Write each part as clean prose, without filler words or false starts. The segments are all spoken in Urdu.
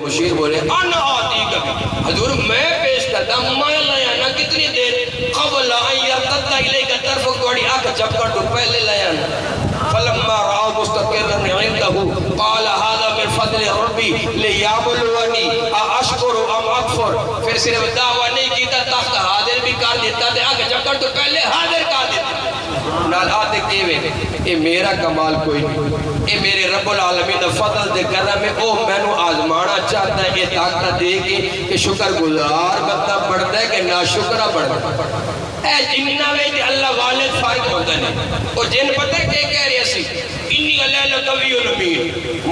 مشیر بولے انا آتی کبھی حضور میں پیش کرتا میں لیا نا کتنی دیر قبل ان یرتد الیک طرفک توڑی آنکھ جھپکر تو پہلے لیا نا فلما رأى مستقرا عنده قال هذا من فضل ربی لیبلونی اشکر ام اکفر پھر صرف دعویٰ نہیں کیتا تخت حاضر بھی کر دیتا تھے آنکھ جھپکر تو پہلے حاضر کر دیتا نال آتے کیوے اے میرا کمال کوئی نہیں اے میرے رب العالمین دا فضل دے کرم ہے او میں نو آزمانا چاہتا ہے یہ طاقت دے کے کہ شکر گزار بندہ بڑھتا ہے کہ ناشکرہ بڑھتا ہے اے جنہ ویجے اللہ والد فارغ ہوتا ہے اور جن پتہ ہے کہ کہہ رہے سی انی اللہ لقوی الامین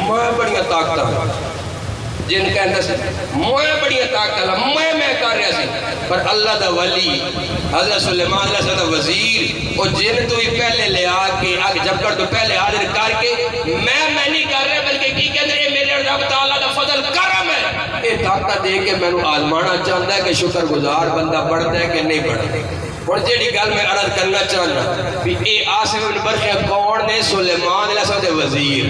میں بڑی طاقت ہوں جن کہندہ سے میں بڑی طاقت ہوں میں کر رہا سی پر اللہ دا ولی حضرت سلیمان علیہ السلام وزیر اور جن تو ہی پہلے لے آکے آگے جب کر تو پہلے حاضر کر کے میں نہیں کر رہا بلکہ کی کہتے ہیں میرے رب تعالیٰ دا فضل کرم ہے یہ طاقت دے کے میں نے آزمانا چاہتا ہے کہ شکر گزار بندہ بڑھتا ہے کہ نہیں بڑھتا اور جیڑی گل میں عرض کرنا چاہنا بھی اے آصف بن برخیہ کون نے سلیمان علیہ السلام دے وزیر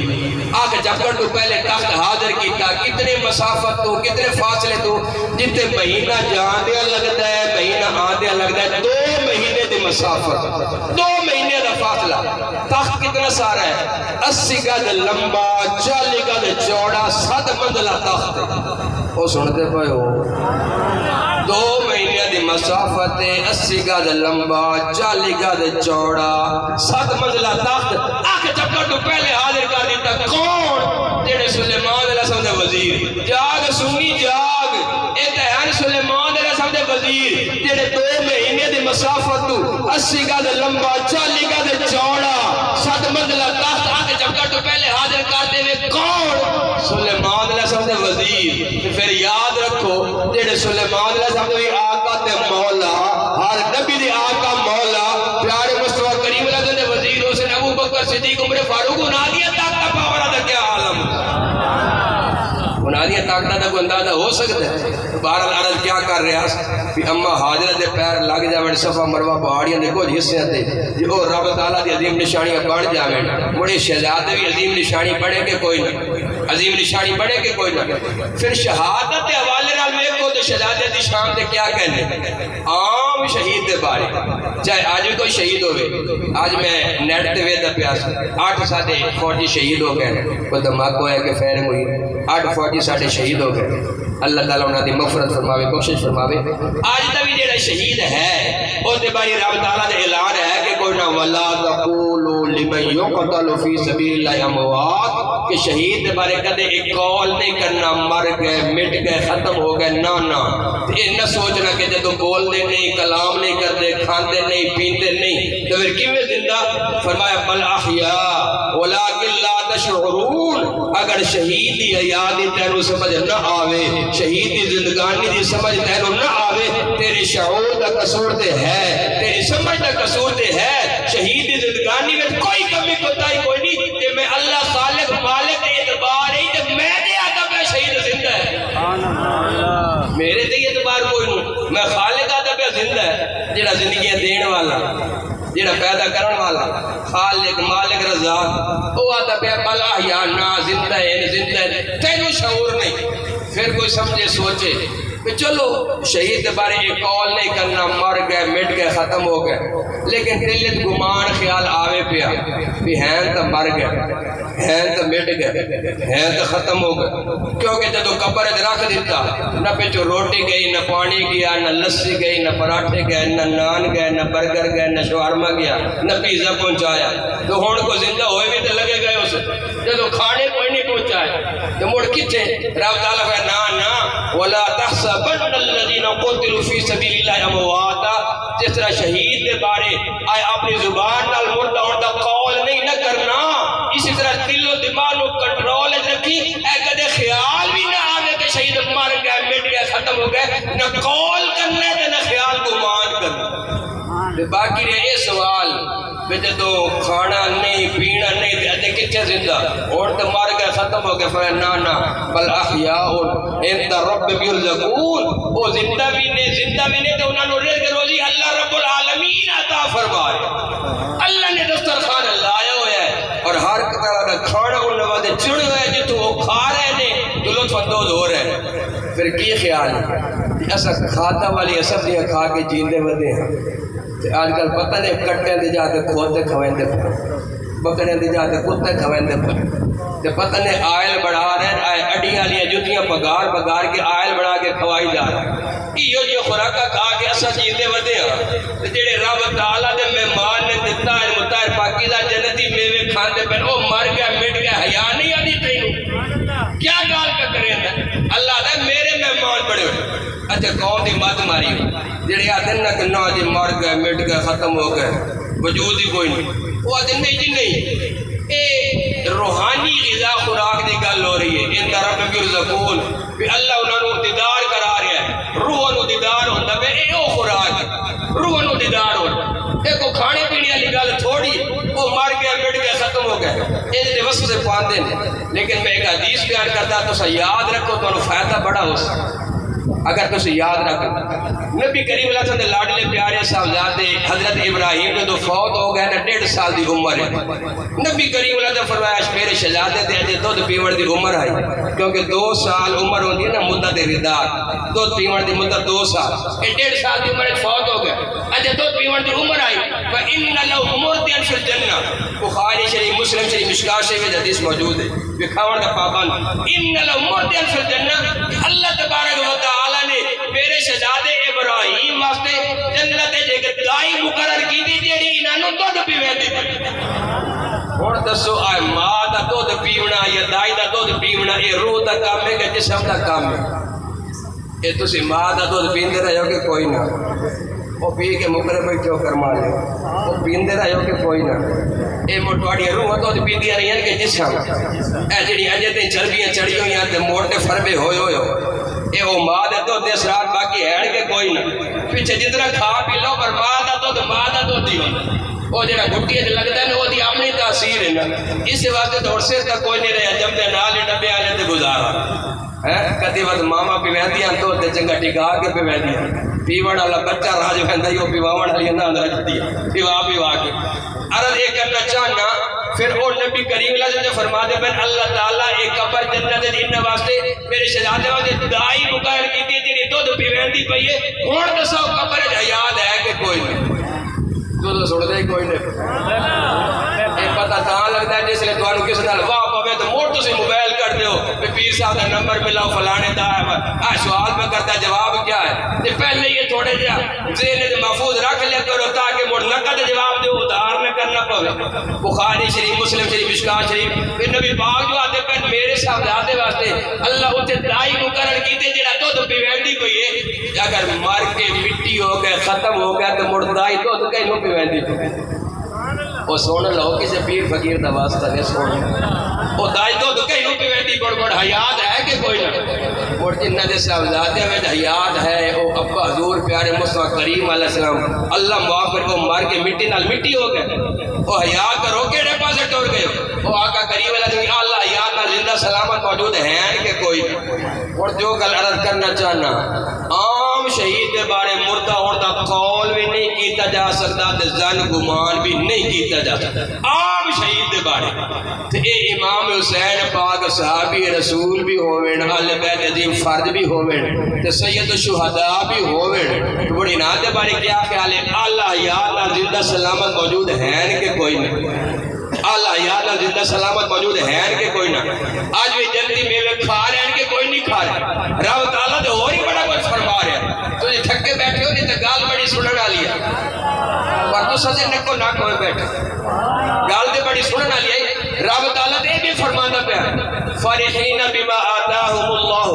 آگے جب کر تو پہلے تخت حاضر کیتا کتنے مسافت تو کتنے فاصلے تو جتنے مہینہ جان دیا لگتا ہے مہینہ آن دیا لگتا ہے 2 مہینے دی مسافت 2 مہینے دا فاصلہ تخت کتنا سارا ہے 80 گز لمبا 40 گز چوڑا 7 منزلہ تخت وہ سنتے پائے ہو 2 مہینے دی مسافت 80 گز لمبا 40 گز چوڑا 7 منزلہ تخت آکھ چکر تو پہلے حاضر کر دیتا کون جیڑے سلیمان علیہ السلام دے وزیر جاگ سنی جاگ اتحان سلیمان علیہ السلام دے وزیر جیڑے 2 مہینے دی مسافت 80 گز لمبا 40 گز چوڑا 7 منزلہ تخت آکھ چکر تو پہلے حاضر کر دے کون سلیمان علیہ السلام دے وزیر پھر یاد رکھو جیڑے سلیمان علیہ السلام دے آقا تے مولا ہر نبی دے آقا مولا پیارے مصطفیٰ کریم علیہ السلام دے وزیر حسین ابو بکر صدیق عمر فاروق انادیہ طاقتہ پاورہ دا کیا عالم انادیہ طاقتہ دا کو اندازہ ہو سکتا ہے بہرحال عرض کیا کر رہا ہے اما حاضرت دے پیر لگ جاویں صفا مروہ پہاڑیاں دے کچھ حصے تے جو رب تعالیٰ دی عظیم نشانیاں بڑھ جاویں بڑے شہزادے بھی عظیم نشانی پڑھے کہ کوئی نہ عظیم نشانی پڑھے کہ کوئی نہ پھر شہادت دے حوالے نال میں کو تو شہزادے دی شان دے کیا کہنے عام شہید دے بارے چاہے آج بھی کوئی شہید ہوئے آج میں نیٹ تے وے دا پیاس 8 ساڑھے فوجی شہید ہو گئے کوئی دھماکہ ہے کہ فیرنگ ہوئی 8 فوجی ساڑھے شہید ہو گئے اللہ تعالیٰ انہاں دی مغفرت فرماوے کوشش فرماوے آج تک جیڑا شہید ہے او دے باری رب تعالیٰ دے اعلان ہے کہ کوئی نہ ولا تقولوا لمن يقتل في سبيل الله اموات کہ شہید دے بارے کدے ایک قول نہیں کرنا مر گئے مٹ گئے ختم ہو گئے نہ یہ نہ سوچنا کہ جدو بول دے نہیں کلام نہیں کرتے کھاندے نہیں پیندے نہیں تو پھر کیویں زندہ فرمایا بل احیاء ولکن لا تشعرون اگر شہید دی حیاتی تینوں سمجھ نہ آوے شہید دی زندگانی دی سمجھ تینوں نہ آوے تیری شعور دا قصور تے ہے تیری سمجھ دا قصور تے ہے شہید دی زندگانی میں کوئی کمی کوتاہی کوئی نہیں کہ میں اللہ خالق مالک اعتبار ہے کہ میں دے آتا پہ شہید زندہ ہے میرے تے اعتبار کوئی نہیں میں خالق آتا پہ زندہ ہے جڑا زندگیاں دین والا جڑا پیدا کرن والا خالق مالک رزاق وہ آتا پہ بل احیاء نا زندہ ہے تینوں شعور نہیں پھر کوئی سمجھے سوچے کہ چلو شہید بارے ایک قول نہیں کرنا مر گئے مٹ گئے ختم ہو گئے لیکن دلت گمان خیال آوے پیا بھی ہیں تو مر گئے ہیں تو مٹ گئے ہیں تو ختم ہو گئے کیونکہ جدو قبر رکھ دیتا نہ پچھو روٹی گئی نہ پانی گیا نہ لسی گئی نہ پراٹھے گئے نہ نان گئے نہ برگر گئے نہ شوارما گیا نہ پیزا پہنچایا تو ہون کو زندہ ہوئے بھی تو لگے گئے اسے جدو کھانے کوئی نہیں پہنچایا تو مڑ کچھے رب تعالیٰ کہ نا ولا تحسبن الذين قتلوا في سبيل الله امواتا جس طرح شہید کے بارے آئے اپنی زبان نال مردہ ہون دا قول نہیں نہ کرنا اسی طرح دل و دماغ کو کنٹرول رکھی اے کدے خیال بھی نہ آوے کہ شہید مر گئے مٹ گئے ختم ہو گئے نہ قول کرنا تے نہ خیال گمان کرنا باقی رہے یہ سوال کہ جدو کھانا نہیں پینا نہیں تے ادھے کچھے زندہ اور تو مر گئے ختم ہو گئے فرمایا نا بل احیاء عند ربهم يرزقون وہ زندہ بھی نہیں تو انہوں نے رزق روزی اللہ رب العالمین عطا فرمائے اللہ نے دسترخوان لایا ہوا ہے اور ہر طرح کا کھانا انہوں نے چڑھ گئے جتوں وہ کھا رہے ہیں تو لطف اندوز ہو رہے ہیں پھر کی خیال ہے ایسا کھاتا والی سبزیاں کھا کے جیندے ودے ہیں آج کل پتہ نہیں کٹے دے جاتے کھوتے کھویندے پر بکرے دے جاتے کتے کھویندے پر تے پتہ نہیں آئل بڑھا رہے ہیں اڈیاں لیاں جتیاں پگار کے آئل بڑھا کے کھوائی جا رہے ہیں یہ خوراکہ کھا کے اسا جیندے ودے ہیں تے جڑے رب تعالیٰ دے مہمان نے دتا ہے مطہر پاکیزہ جنتی میوے کھاندے پر او مر گیا مٹ گیا حیا نہیں آدی تینوں کیا گال کا کرے اللہ دے میرے مہمان بڑے ہوئے اچھا قوم دی مت ماری جڑے آتے ہیں نا کہ نہ جی مر گئے مٹ گئے ختم ہو گئے وجود ہی کوئی نہیں وہ آتے نہیں جی نہیں اے روحانی غذا خوراک دی گل ہو رہی ہے ان رب یرزقون کہ اللہ انہاں نو دیدار کرا رہا ہے روح نو دیدار ہوندا پہ اے او خوراک روح نو دیدار ہوندا اے کو کھانے پینے والی گل تھوڑی وہ مر گیا مٹ گیا ختم ہو گئے ان دے وصف سے پاندے نے لیکن میں ایک حدیث بیان کرتا تو یاد رکھو تو فائدہ بڑا ہو سکتا اگر تسی یاد رکھو نبی کریم اللہ صلی اللہ علیہ وسلم لاڈلے پیارے صاحبزادے حضرت ابراہیم جو فوت ہو گئے نا 1.5 سال دی عمر ہے نبی کریم اللہ نے فرمایا میرے شہزادے تے اجے دودھ پیون دی عمر آئی کیونکہ 2 سال عمر ہوندی ہے نا مدت رضا دودھ پیون دی مدت 2 سال اے 1.5 سال دی عمر فوت ہو گئے اجے دودھ پیون دی عمر آئی فإن له مرضعا فی الجنہ بخاری شریف مسلم شریف مشکاہ شریف میں حدیث موجود ہے بکھاون کا پابند ان له مرضعا فی الجنہ اللہ تبارک و تعالی نے میرے شہزادے ابراہیم واسطے جنت دے دائی مقرر کی دی جیڑی انہاں نوں دودھ پیوندی ہن دسو اے ماں دا دودھ پیونا یا دائی دا دودھ پیونا اے روح دا کام ہے کہ جسم دا کام ہے اے تسی ماں دا دودھ پیندے رہو کہ کوئی نہ وہ پی کے مقرر بیٹھے ہو کرما لے وہ پیندے رہو کہ کوئی نہ اے موٹواڑی روح دودھ پیندیاں رہیاں کہ جسم اے جڑی اجے تے چربیاں چڑھی ہوئیاں تے موٹے فربے ہوئے ہوئے اے او ماں دے دودھ دے اثرات باقی ہے کہ کوئی نہ پیچھے جتنا کھا پی لو پر ماں دا دودھ ہی وہ جڑا گھٹی ہے لگتا ہے نا وہ دی اپنی تاثیر ہے نا اس واسطے دوڑ سے تک کوئی نہیں رہا جب دے نال ڈبے والے تے گزارا کدی وقت ماما پیوندیاں تو تے چنگا ٹکا کے پیوندیاں پیوڑ والا بچہ راج ویندا ہی او پیواون والی نہ اندر رکھدی پیوا کے عرض یہ کرنا چاہنا پھر وہ نبی کریم اللہ سے فرما دے بن اللہ تعالیٰ ایک قبر جنت دے ان واسطے میرے شہزادے واسطے دائی مقرر کیتی جڑی دودھ پیوندی پئی ہے ہن دسو قبر یاد ہے کہ کوئی نہیں دودھ سن دے کوئی نہیں اے پتہ تاں لگدا ہے جس لے تانوں کس نال واہ پوے تو موڑ تسی موبائل کر دیو کہ پیر صاحب دا نمبر ملاؤ فلانے دا ہے سوال میں کرتا جواب کیا ہے تے پہلے یہ تھوڑے جا ذہن میں محفوظ رکھ لیا کرو تاکہ مڑ نقد جواب دے ادھار نہ کرنا پوے بخاری شریف مسلم شریف مشکاہ شریف پھر نبی پاک جو آتے پہ میرے صاحبزادے واسطے اللہ اتنے دائی مقرر کیتے جڑا دودھ پیوندی پئی ہے اگر مر کے مٹی ہو گئے ختم ہو گیا تو مڑ دائی دودھ کہیں نو پیوندی پئی وہ سونے لو کسی پیر فقیر دا واسطہ نہیں سونے وہ دائی دودھ کہیں نو پیوندی بڑ حیات ہے کہ کوئی نہ اور جنہ دے صاحبزادے میں حیات ہے وہ ابا حضور پیارے مصطفیٰ کریم علیہ السلام اللہ معاف کر کو مار کے مٹی نال مٹی ہو گئے وہ حیا کرو کیڑے پاسے ٹور گئے وہ آقا کریم علیہ السلام اللہ حیات نال زندہ سلامت موجود ہیں کہ کوئی اور جو گل عرض کرنا چاہنا عام شہید کے بارے مردہ ہون دا قول بھی نہیں کیتا جا سکتا تے زن گمان بھی نہیں کیتا جا سکتا عام شہید کے بارے تے اے امام حسین پاک صحابی رسول بھی ہوویں اہل بیت عظیم فرد بھی ہوویں تے سید الشہداء بھی ہوویں بڑی نات کے بارے کیا خیال ہے اللہ حیات نال زندہ سلامت موجود ہیں کہ کوئی نہیں اللہ حیات نال زندہ سلامت موجود ہیں کہ کوئی نہ آج بھی جنتی میوے کھا رہے ہیں کہ کوئی نہیں کھا رہے رب تعالیٰ تو اور ہی بڑا کچھ فرما رہے ہیں تو یہ تھکے بیٹھے ہو نہیں تو گال بڑی سنن والی ہے پر تو سجے نکو نک ہوئے بیٹھے گال دے بڑی سنن والی ہے رب تعالیٰ دے بھی فرمانا پیا فرحین بما آتاہم اللہ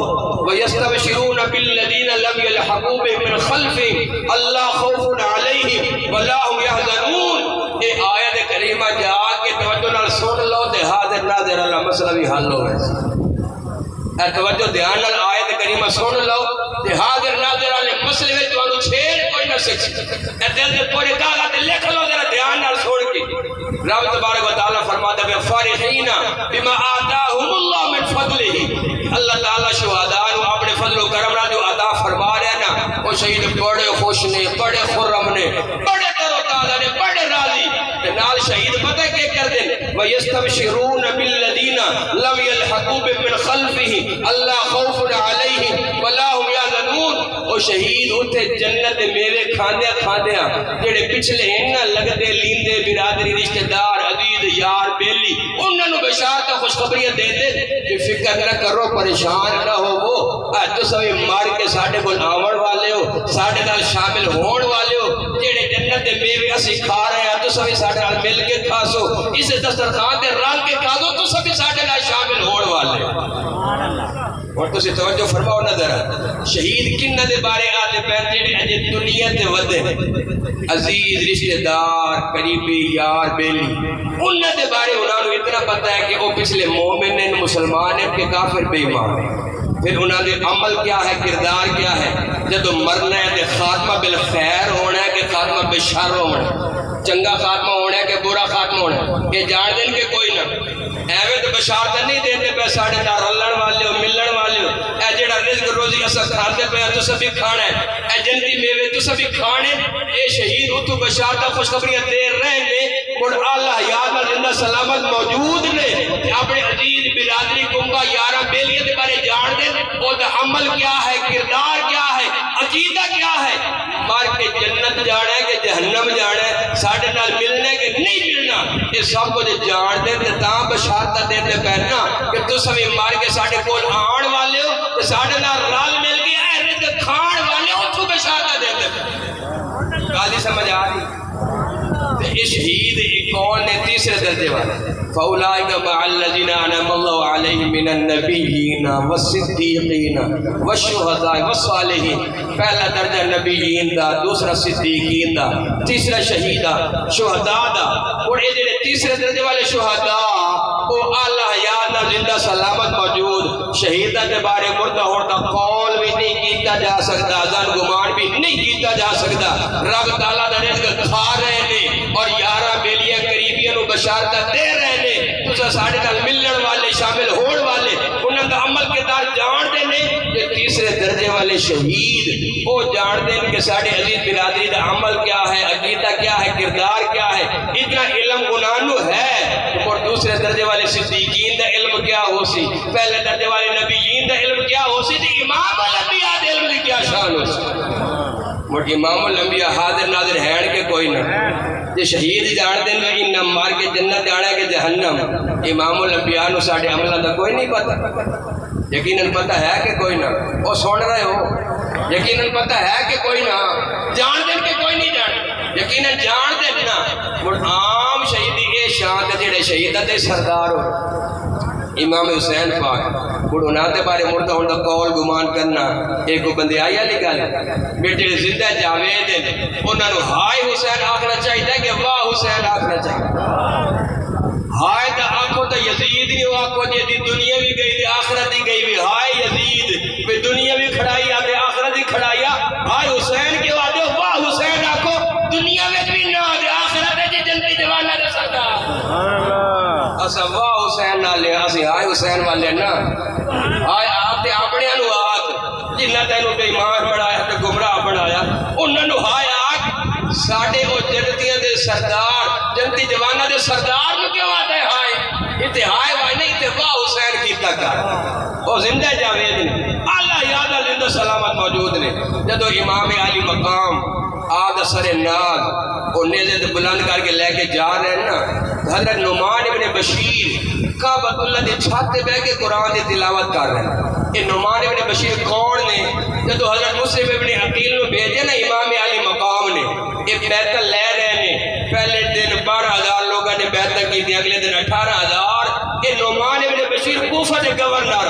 ویستبشرون بالذین لم یلحقوا بهم من خلفهم اللہ خوف علیہم ولا هم یحزنون یہ آیت کریمہ جا کے توجہ نال سن لو تے حاضر ناظر اللہ مسئلہ بھی حل ہو گئے توجہ دھیان نال آیت کریمہ سن لو تے حاضر ناظر اللہ مسئلے میں تو چھیڑ کوئی نہ سکے دل دے پورے کاغذ تے لکھ لو ذرا دھیان نال سن کے رب تبارک و تعالی فرماتا ہے فرحین بما آتاہم اللہ من فضلہ اللہ تعالی شہداء نو اپنے فضل و کرم نال جو عطا فرما رہا ہے نا وہ شہید بڑے خوش نے بڑے خرم نے بڑے تر و تازہ نے بڑے راضی نال شہید پتہ کیا کر دیں وَيَسْتَبْشِرُونَ بِالَّذِينَ لَمْ يَلْحَقُوا مربوب من خلفه اللہ خوف علیہم ولا هم یحزنون. او شہید اتے جنت دے میوے کھاندیاں کھاندیاں جڑے پچھلے انہاں لگدے لیندے برادری رشتہ دار عزیز یار بیلی انہاں نو بشارت خوشخبریاں دے دے کہ فکر نہ کرو پریشان نہ ہوو تساں مار کے ساڈے کول آون والے ہو ساڈے نال شامل ہون والے ہو جڑے جنت دے میوے اسی کھا رہے ہیں تساں بھی ساڈے نال مل کے کھاسو اس دسترخوان تے رل کے کھا دو تساں بھی ساڈے نال شامل ہون والے ہو. اور تسی توجہ فرماؤ نظر شہید کنہ دے بارے آتے پہن جڑے اجے دنیا تے ودے عزیز رشتہ دار قریبی یار بیلی انہاں دے بارے انہاں نوں اتنا پتہ ہے کہ وہ پچھلے مومن ہیں مسلمان ہیں کہ کافر بے ایمان ہیں. پھر انہاں دے عمل کیا ہے کردار کیا ہے جدو مرنا ہے تے خاتمہ بالخیر ہونا ہے کہ خاتمہ بشر ہونا ہے چنگا خاتمہ ہونا ہے کہ برا خاتمہ ہونا ہے یہ جان دیں کہ کوئی نہ ایویں تو بشارت نہیں دیندے پہ ساڑھے نال رلن والے ہو ملن والے ہو اے جڑا رزق روزی اسا کھاندے پہ تو سبھی کھانا ہے اے جنتی میوے تو سبھی کھانے اے شہید اتو بشارت خوشخبریاں دے رہے نے اور اللہ یاد نال زندہ سلامت موجود نے اپنے عزیز برادری کنبا یاراں بیلیاں دے بارے جان دیں اور دا عمل کیا ہے کردار کیا ہے عقیدہ کیا ہے مار کے جنت جانا ہے کہ جہنم جانا ہے ساڑھے نال ملنا ہے کہ نہیں ملنا یہ سب کو جان دیں تے تاں بشارت دے دے پہنا کہ تو سبھی مار کے ساڑھے کول آن والے ہو کہ ساڑھے نال رال مل گیا ہے رزق کھان والے ہو تو بشارت دے دے گالی سمجھ آ رہی یہ شہید کون نے تیسرے درجے والے فَأُولَٰئِكَ مَعَ الَّذِينَ أَنْعَمَ اللَّهُ عَلَيْهِم مِّنَ النَّبِيِّينَ وَالصِّدِّيقِينَ وَالشُّهَدَاءِ وَالصَّالِحِينَ پہلا درجہ نبیین دا دوسرا صدیقین دا تیسرا شہیدہ شہداء دا اور یہ جڑے تیسرے درجے والے شہداء وہ اللہ یاد نہ زندہ سلامت موجود شہیدہ کے بارے مردہ ہوتا قول بھی نہیں کیتا جا سکتا ظن گمان بھی نہیں کیتا جا سکتا رب تعالیٰ دا رزق کھا رہے نے اور یارہ بیلیاں قریبیاں نو بشارتہ دے رہے نے تو ساڑھے نال ملن والے شامل ہون والے انہاں دا عمل کے دار جان دے نے کہ تیسرے درجے والے شہید وہ جان دے کہ ساڑھے عزیز برادری دا عمل کیا ہے عقیدہ کیا ہے کردار کیا ہے اتنا علم انہوں ہے اور دوسرے درجے والے صدیقین دا علم کیا ہو سی پہلے درجے والے نبیین دا علم کیا ہو سی امام الانبیاء دا علم دی کیا شان ہو سی اور امام الانبیاء حاضر ناظر ہیں کہ کوئی نہ یہ شہید جان دیں انہاں مار کے جنت جانا ہے کہ جہنم امام الانبیاء نو ساڑھے عملہ دا کوئی نہیں پتا یقیناً پتہ ہے کہ کوئی نہ وہ سن رہے ہو یقیناً پتہ ہے کہ کوئی نہ جان دیں کہ کوئی نہیں جان یقیناً جان دیں نا اور عام شہیدی اے شان دے جڑے شہیدہ دے سردار ہو امام حسین پاک بڑھونا دے بارے مردہ ہوندہ قول گمان کرنا ایک کو بندے آیا لگا لے بیٹے زندہ جاوید ہیں انہوں نے ہائے حسین آخنا چاہیے کہ واہ حسین آخنا چاہیے ہائے دا آنکھوں تا یزید نہیں ہو آنکھوں جی دنیا بھی گئی دی آخرت دی گئی بھی ہائے یزید بھی دنیا بھی کھڑائی آتے آخرت دی کھڑائی ہائے حسین کے آتے واہ حسین آنکھوں دنیا میں بھی نہ آتے آخرت جی جنتی جوانہ دے سکتا اسا واہ حسین نہ لے اسی ہائے حسین والے نا ہائے آپ تے اپنے انوات جنہ تینوں بے ایمان بنایا تے گمراہ بنایا انہوں نے ہائے آگ ساڑھے وہ جنتیاں دے سردار جنتی جوانہ دے سردار نو کیوں آتا ہے ہائے اتہائے وائے نہیں تے واہ حسین کیتا کر وہ زندہ جاوید نے اللہ یادہ زندہ سلامت موجود نے جدو امام علی مقام آدھ سر ناز اور نیزے بلند کر کے لے کے جا رہے ہیں نا حضرت نعمان ابن بشیر کعبۃ اللہ دی چھت پہ بیٹھ کے قرآن دی تلاوت کر رہے ہیں یہ نعمان ابن بشیر کون نے جدو حضرت مسلم ابن عقیل نے بھیجے نا امام علی مقام نے یہ بیعت لے رہے ہیں پہلے دن 12,000 لوگوں نے بیعت کی تھی اگلے دن 18,000 یہ نعمان ابن بشیر کوفہ دے گورنر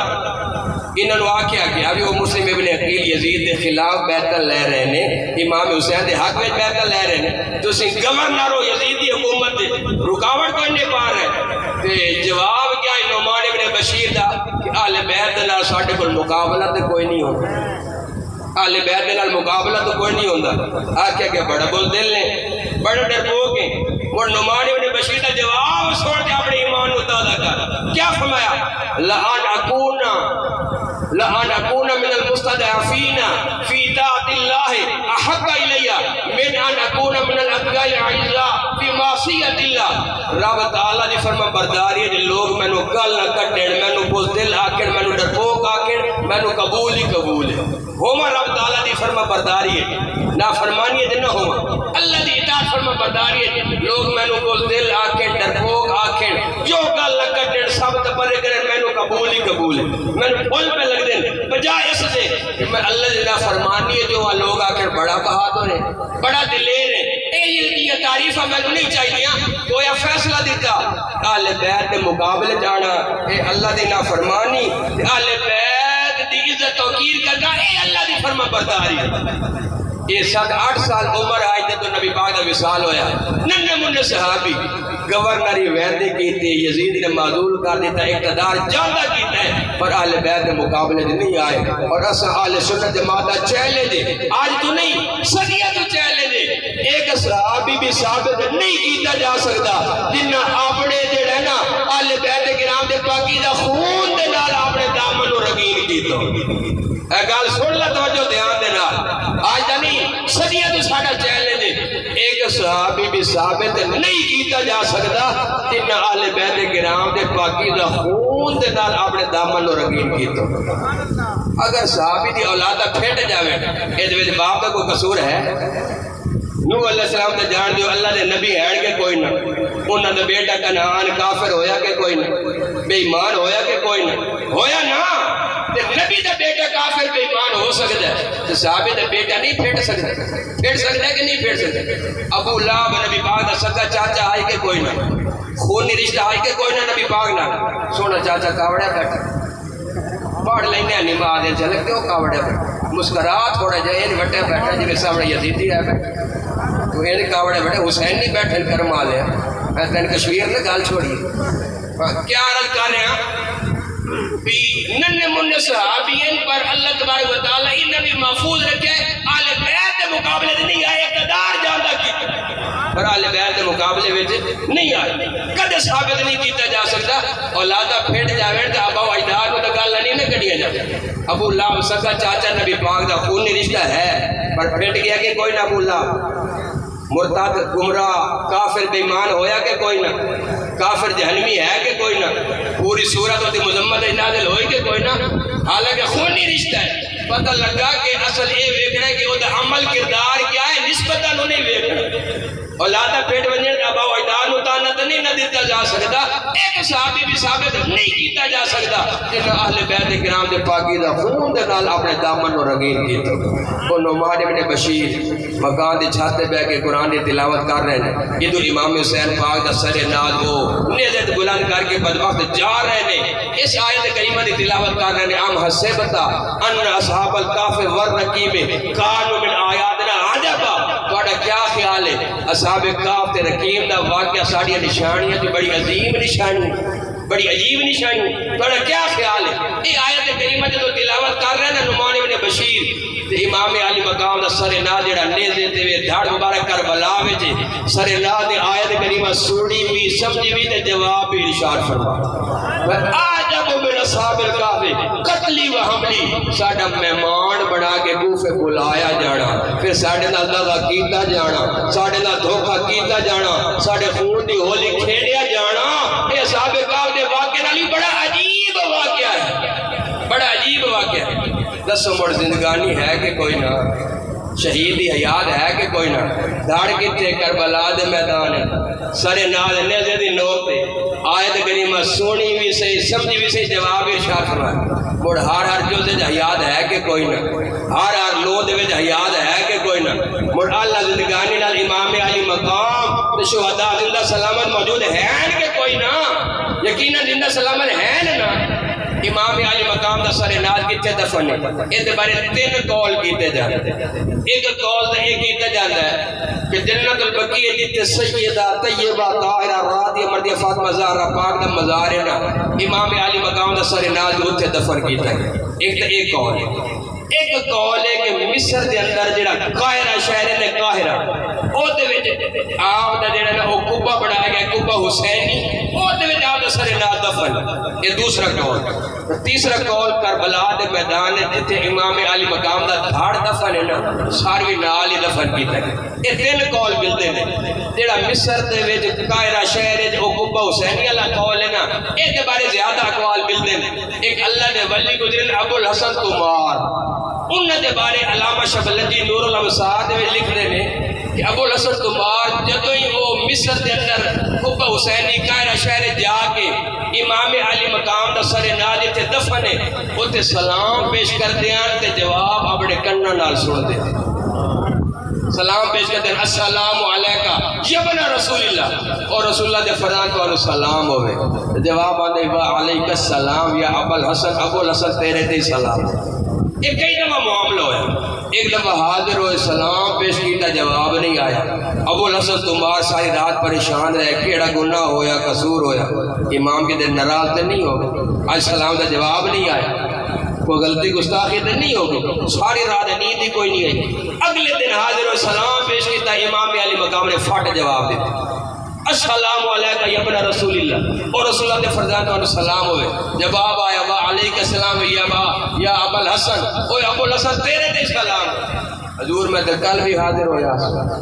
انہوں نے آکھیا کہ ابھی وہ مسلم ابن عقیل یزید دے خلاف بیعت لے رہے ہیں امام حسین دے حق میں بیعت لے رہے ہیں تو اسی گورنر ہو یزید دی حکومت دے رکاوٹ کوئی نہیں پا رہے تے جواب کیا ہے نعمان ابن بشیر دا کہ اہل بیت نال ساڈے کول مقابلہ تے کوئی نہیں ہوندا اہل بیت نال مقابلہ تو کوئی نہیں ہوندا آکھیا کہ بڑا بول دل نے بڑا ڈرپوک ہیں اور نعمان ابن بشیر دا جواب سن کے اپنے ایمان کو تازہ کر کیا فرمایا لَأَنْ أَكُونَ من المستضعفین فی طاعت اللہ احب الی من ان اکون من الاتقیاء الاعزاء فی معصیت اللہ. رب تعالیٰ دی فرما برداری ہے جی لوگ مینو گل نہ کٹن، مینو بزدل آکھن، مینو ڈرپوک آکھن، مینو قبول ہی قبول ہے. ہوما رب تعالیٰ دی فرما برداری ہے، نافرمانی ہے نہ ہوما. اللہ دی اطاعت فرما برداری ہے، لوگ مینو بزدل آکھن، ڈرپوک آکھن، جو گل نہ کٹن، سب تبرے کرن، مینو قبول ہی قبول ہے. مینو پھول پہ لگ دین بجائے اس سے کہ میں اللہ دی نافرمانی ہے جو لوگ آکھن بڑا بہادر ہے، بڑا دلیر ہے. یہ تعریفہ میں نہیں چاہیے. کوئی فیصلہ دیتا اہل بیت کے مقابلے جانا اے اللہ دی نافرمانی، اہل بیت دی عزت توقیر کرنا اے اللہ دی فرما برداری. یہ 7-8 سال عمر آئی جب نبی پاک کا وصال ہویا. ننھے منھے صحابی گورنری ویندے کیتے، یزید نے معذول کر دیتا، اقتدار جاندہ کیتا ہے، پر اہل بیت کے مقابلے نہیں آئے. اور اسا اہل سنت جماعت چیلنج دے، آج تو نہیں صدیہ تو چیلنج دے. ایک صحابی بھی ثابت نہیں کیتا جا سکتا جنہ اپنے جڑا نا اہل بیت کرام دے پاکیزہ خون دے نال اپنے دامن نو رنگین کیتا. اے گل سن لا توجہ دھیان دے نال. آج دا نہیں صدیہ تو ساڈا چیلنج ہے. ایک صحابی بھی ثابت نہیں کیتا جا سکتا جنہ اہل بیت کرام دے پاکیزہ خون دے نال اپنے دامن نو رنگین کیتا. اگر صحابی دی اولادہ پھٹ جاوے اے وچ باپ دا کوئی قصور ہے؟ نوح علیہ السلام تے جان دیو اللہ دے نبی ہیں کہ کوئی نہ، انہاں دا بیٹا کنعان کافر ہویا کہ کوئی نہ، بے ایمان ہویا کہ کوئی نہ ہویا نا. تے نبی دا بیٹا کافر بے ایمان ہو سکتا ہے تے صحابی دا بیٹا نہیں پھٹ سکتا. پھٹ سکتا ہے کہ نہیں پھٹ سکتا؟ ابو لہب نبی پاک دا سگا چاچا آئی کہ کوئی نہ، خونی رشتہ آئی کہ کوئی نہ نبی پاک نہ. سونا چاچا کاوڑا بیٹھا پڑھ لینے نماز چلے کیوں کاوڑا بیٹھا مسکرات تھوڑا جائے ان وٹے بیٹھا جی سامنے یزیدی ہے بیٹھا تو یہ کاوڑے بیٹھے حسین نہیں بیٹھے کرم آ لیا. میں تین کشمیر نے گال چھوڑی کیا عرض کر رہے ہیں بھی ننھے منھے صحابین پر اللہ تبارک و تعالیٰ انہیں بھی محفوظ رکھے. اہل بیت کے مقابلے سے نہیں آئے، اقتدار جاندہ کی پر اہل بیت کے مقابلے میں نہیں آئے. کدے ثابت نہیں کیتا جا سکتا. اولادہ پھٹ جاویں تے ابا و اجداد کو تو گل نہیں نہ کڈیا جاتی. ابو لہب سگا چاچا نبی پاک دا خونی رشتہ ہے پر پھٹ گیا کہ کوئی نہ. ابو لہب مرتد گمراہ کافر بے ایمان ہویا کہ کوئی نہ، کافر جہنمی ہے کہ کوئی نہ، پوری صورت ہوتی مذمت نازل ہوئی کہ کوئی نہ. حالانکہ خونی رشتہ ہے. پتہ لگا کہ اصل یہ ویکھنا ہے کہ وہ عمل کردار کیا ہے، نسبتاً انہیں ویکھنا. اولادہ پیٹ ونجن ابا و اجداد متانت نہیں نہ دیتا جا سکتا. ایک صحابی بھی ثابت نہیں کیتا جا سکتا جن اہل بیت کرام دے پاکیزہ خون دے نال اپنے دامن نو رنگین کیتا. وہ نعمان ابن بشیر مکان دی چھت تے بیٹھ کے قرآن دی تلاوت کر رہے ہیں. ادھر امام حسین پاک دا سر نال وہ نیزت بلند کر کے بدبخت جا رہے ہیں. اس آیت کریمہ دی تلاوت کر رہے ہیں. ام حسبتا ان اصحاب الکہف والرقیم کانوا من آیاتنا عجبا. تہاڈا کیا خیال ہے اصحاب کہف تے رقیم دا واقعہ ساڈیاں نشانیاں تے بڑی عظیم نشانی، بڑی عجیب نشانی. تہاڈا کیا خیال ہے؟ یہ آیت کریمہ جو تلاوت کر رہے ہیں نعمان ابن بشیر تے امام علی مقام دا سر نال جڑا نیزے تے دھڑ مبارک کربلا وچ سر نال دی آیت کریمہ سنی بھی سمجھی بھی تے جواب بھی ارشاد فرمایا. عجب من اصحاب الکہف قتلی و حملی. ساڈا مہمان بنا کے کوفے بلایا جانا، پھر ساڈے نال دغا کیتا جانا، ساڈے نال دھوکا کیتا جانا، ساڈے خون دی ہولی کھیڈیا جانا. اے اصحاب الکہف دے واقعے نال بڑا عجیب واقعہ ہے، بڑا عجیب واقعہ ہے. دسو مڑ زندگانی ہے کہ کوئی نہ، شہید دی حیات ہے کہ کوئی نہ. دھڑ کتے کربلا دے میدان سر نال نیزے دی نوک تے آیت کریمہ سونی بھی صحیح سمجھی بھی صحیح جواب ارشاد فرمایا. مڑ ہر جزء وچ حیات ہے کہ کوئی نہ، ہر لوح دے وچ حیات ہے کہ کوئی نہ. مڑ اللہ زندگانی نال امام علی مقام تے شہداء زندہ سلامت موجود ہیں کہ کوئی نہ، یقیناً زندہ سلامت ہیں نا. امام علی مقام دا سر نال کتے دفن ہے. اس بارے 3 قول کیتے جاندے. ایک قول تے یہ کیتا جاندا ہے کہ جنت البقیع جتے سیدہ طیبہ طاہرہ راضیہ مرضیہ فاطمہ زہرا پاک دا مزار ہے نا، امام علی مقام دا سر نال جو اتنے دفن کیتا ہے. ایک تے ایک قول ہے. ایک قول ہے کہ مصر دے اندر جڑا قاہرہ شہر نے قاہرہ او دے وچ آپ دا جڑا نا او قبہ بنایا گیا قبہ حسینی او دے وچ آپ دا سر نال دفن. یہ دوسرا قول. تیسرا قول کربلا دے میدان جتھے امام علی مقام دا دھاڑ دفن ہے نا ساروی نال ہی دفن کیتا ہے. یہ تین قول ملتے ہیں. جڑا مصر دے وچ قاہرہ شہر ہے او قبہ حسینی والا قول ہے نا اے دے بارے زیادہ اقوال ملتے ہیں. ایک اللہ دے ولی گزرے ابو الحسن تمار انہاں دے بارے علامہ شبلندی نور الابصار دے وچ لکھدے نے کہ ابو الحسن تمار جدوں ہی وہ مصر دے اندر قبہ حسینی قاہرہ شہر جا کے امام علی مقام دا سر نال تے دفن ہے اوتے سلام پیش کردے ہیں تے جواب اپنے کناں نال سن دے. سلام پیش کرتے ہیں السلام علیکہ یبن رسول اللہ اور رسول اللہ دے فرمان کو سلام ہوئے. جواب آنے با علیکہ السلام یا ابو الحسن ابو الحسن تیرے تے سلام. ایک کئی دفعہ معاملہ ہویا. ایک دفعہ حاضر ہوئے سلام پیش کیتا جواب نہیں آیا. ابو الحسن تمہار ساری رات پریشان رہے کیڑا گناہ ہویا قصور ہویا. امام کے دن ناراض تے نہیں ہو آج سلام دا جواب نہیں آیا کوئی غلطی گستاخی تے نہیں ہوگی. ساری رات نیند ہی کوئی نہیں آئی. اگلے دن حاضر ہوئے سلام پیش کیتا امام علی مقام نے فٹ جواب دیتا السلام علیکہ یا ابن رسول اللہ اور رسول اللہ نے فرزان تو سلام ہوئے. جواب آیا وا علیکہ السلام یا ابو الحسن اوے ابو الحسن تیرے تے سلام. حضور میں تو کل بھی حاضر ہویا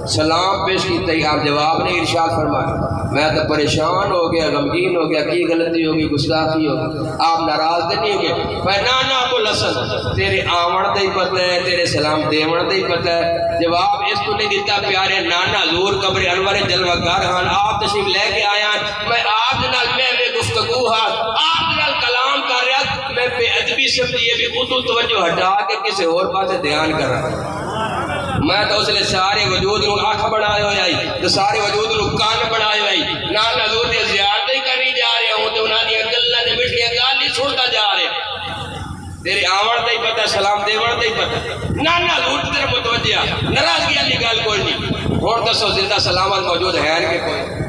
سلام پیش کیتا ہی آپ جواب نہیں ارشاد فرمایا. میں تو پریشان ہو گیا غمگین ہو گیا کی غلطی ہوگی گستاخی ہوگی آپ ناراض تو نہیں ہوگے. میں نا ابو الحسن تیرے آمن دا ہی پتہ ہے تیرے سلام دیون دا ہی پتہ ہے. جواب اس کو نہیں دیتا پیارے نانا حضور قبر انور جلوہ گار ہاں آپ تشریف لے کے آیا میں آپ نال میں گفتگو ہاں آپ نال کلام کر رہا میں بے ادبی سمجھیے بھی اردو توجہ ہٹا کے کسی اور پاسے دھیان کر رہا. میں تو اس لئے سارے وجود نو آنکھ بنائے ہوئے آئی تو سارے وجود نو کان بنائے ہوئے آئی نال حضور دے زیارت ہی کری جا رہے ہوں تو انہاں دی گلاں دے مٹھیاں گال ہی سنتا جا رہے. تیرے آون دا ہی پتہ سلام دیون دا ہی پتہ نانا حضور تیرے متوجہ ناراضگی والی گل کوئی نہیں. ہن دسو زندہ سلامت موجود ہے کہ کوئی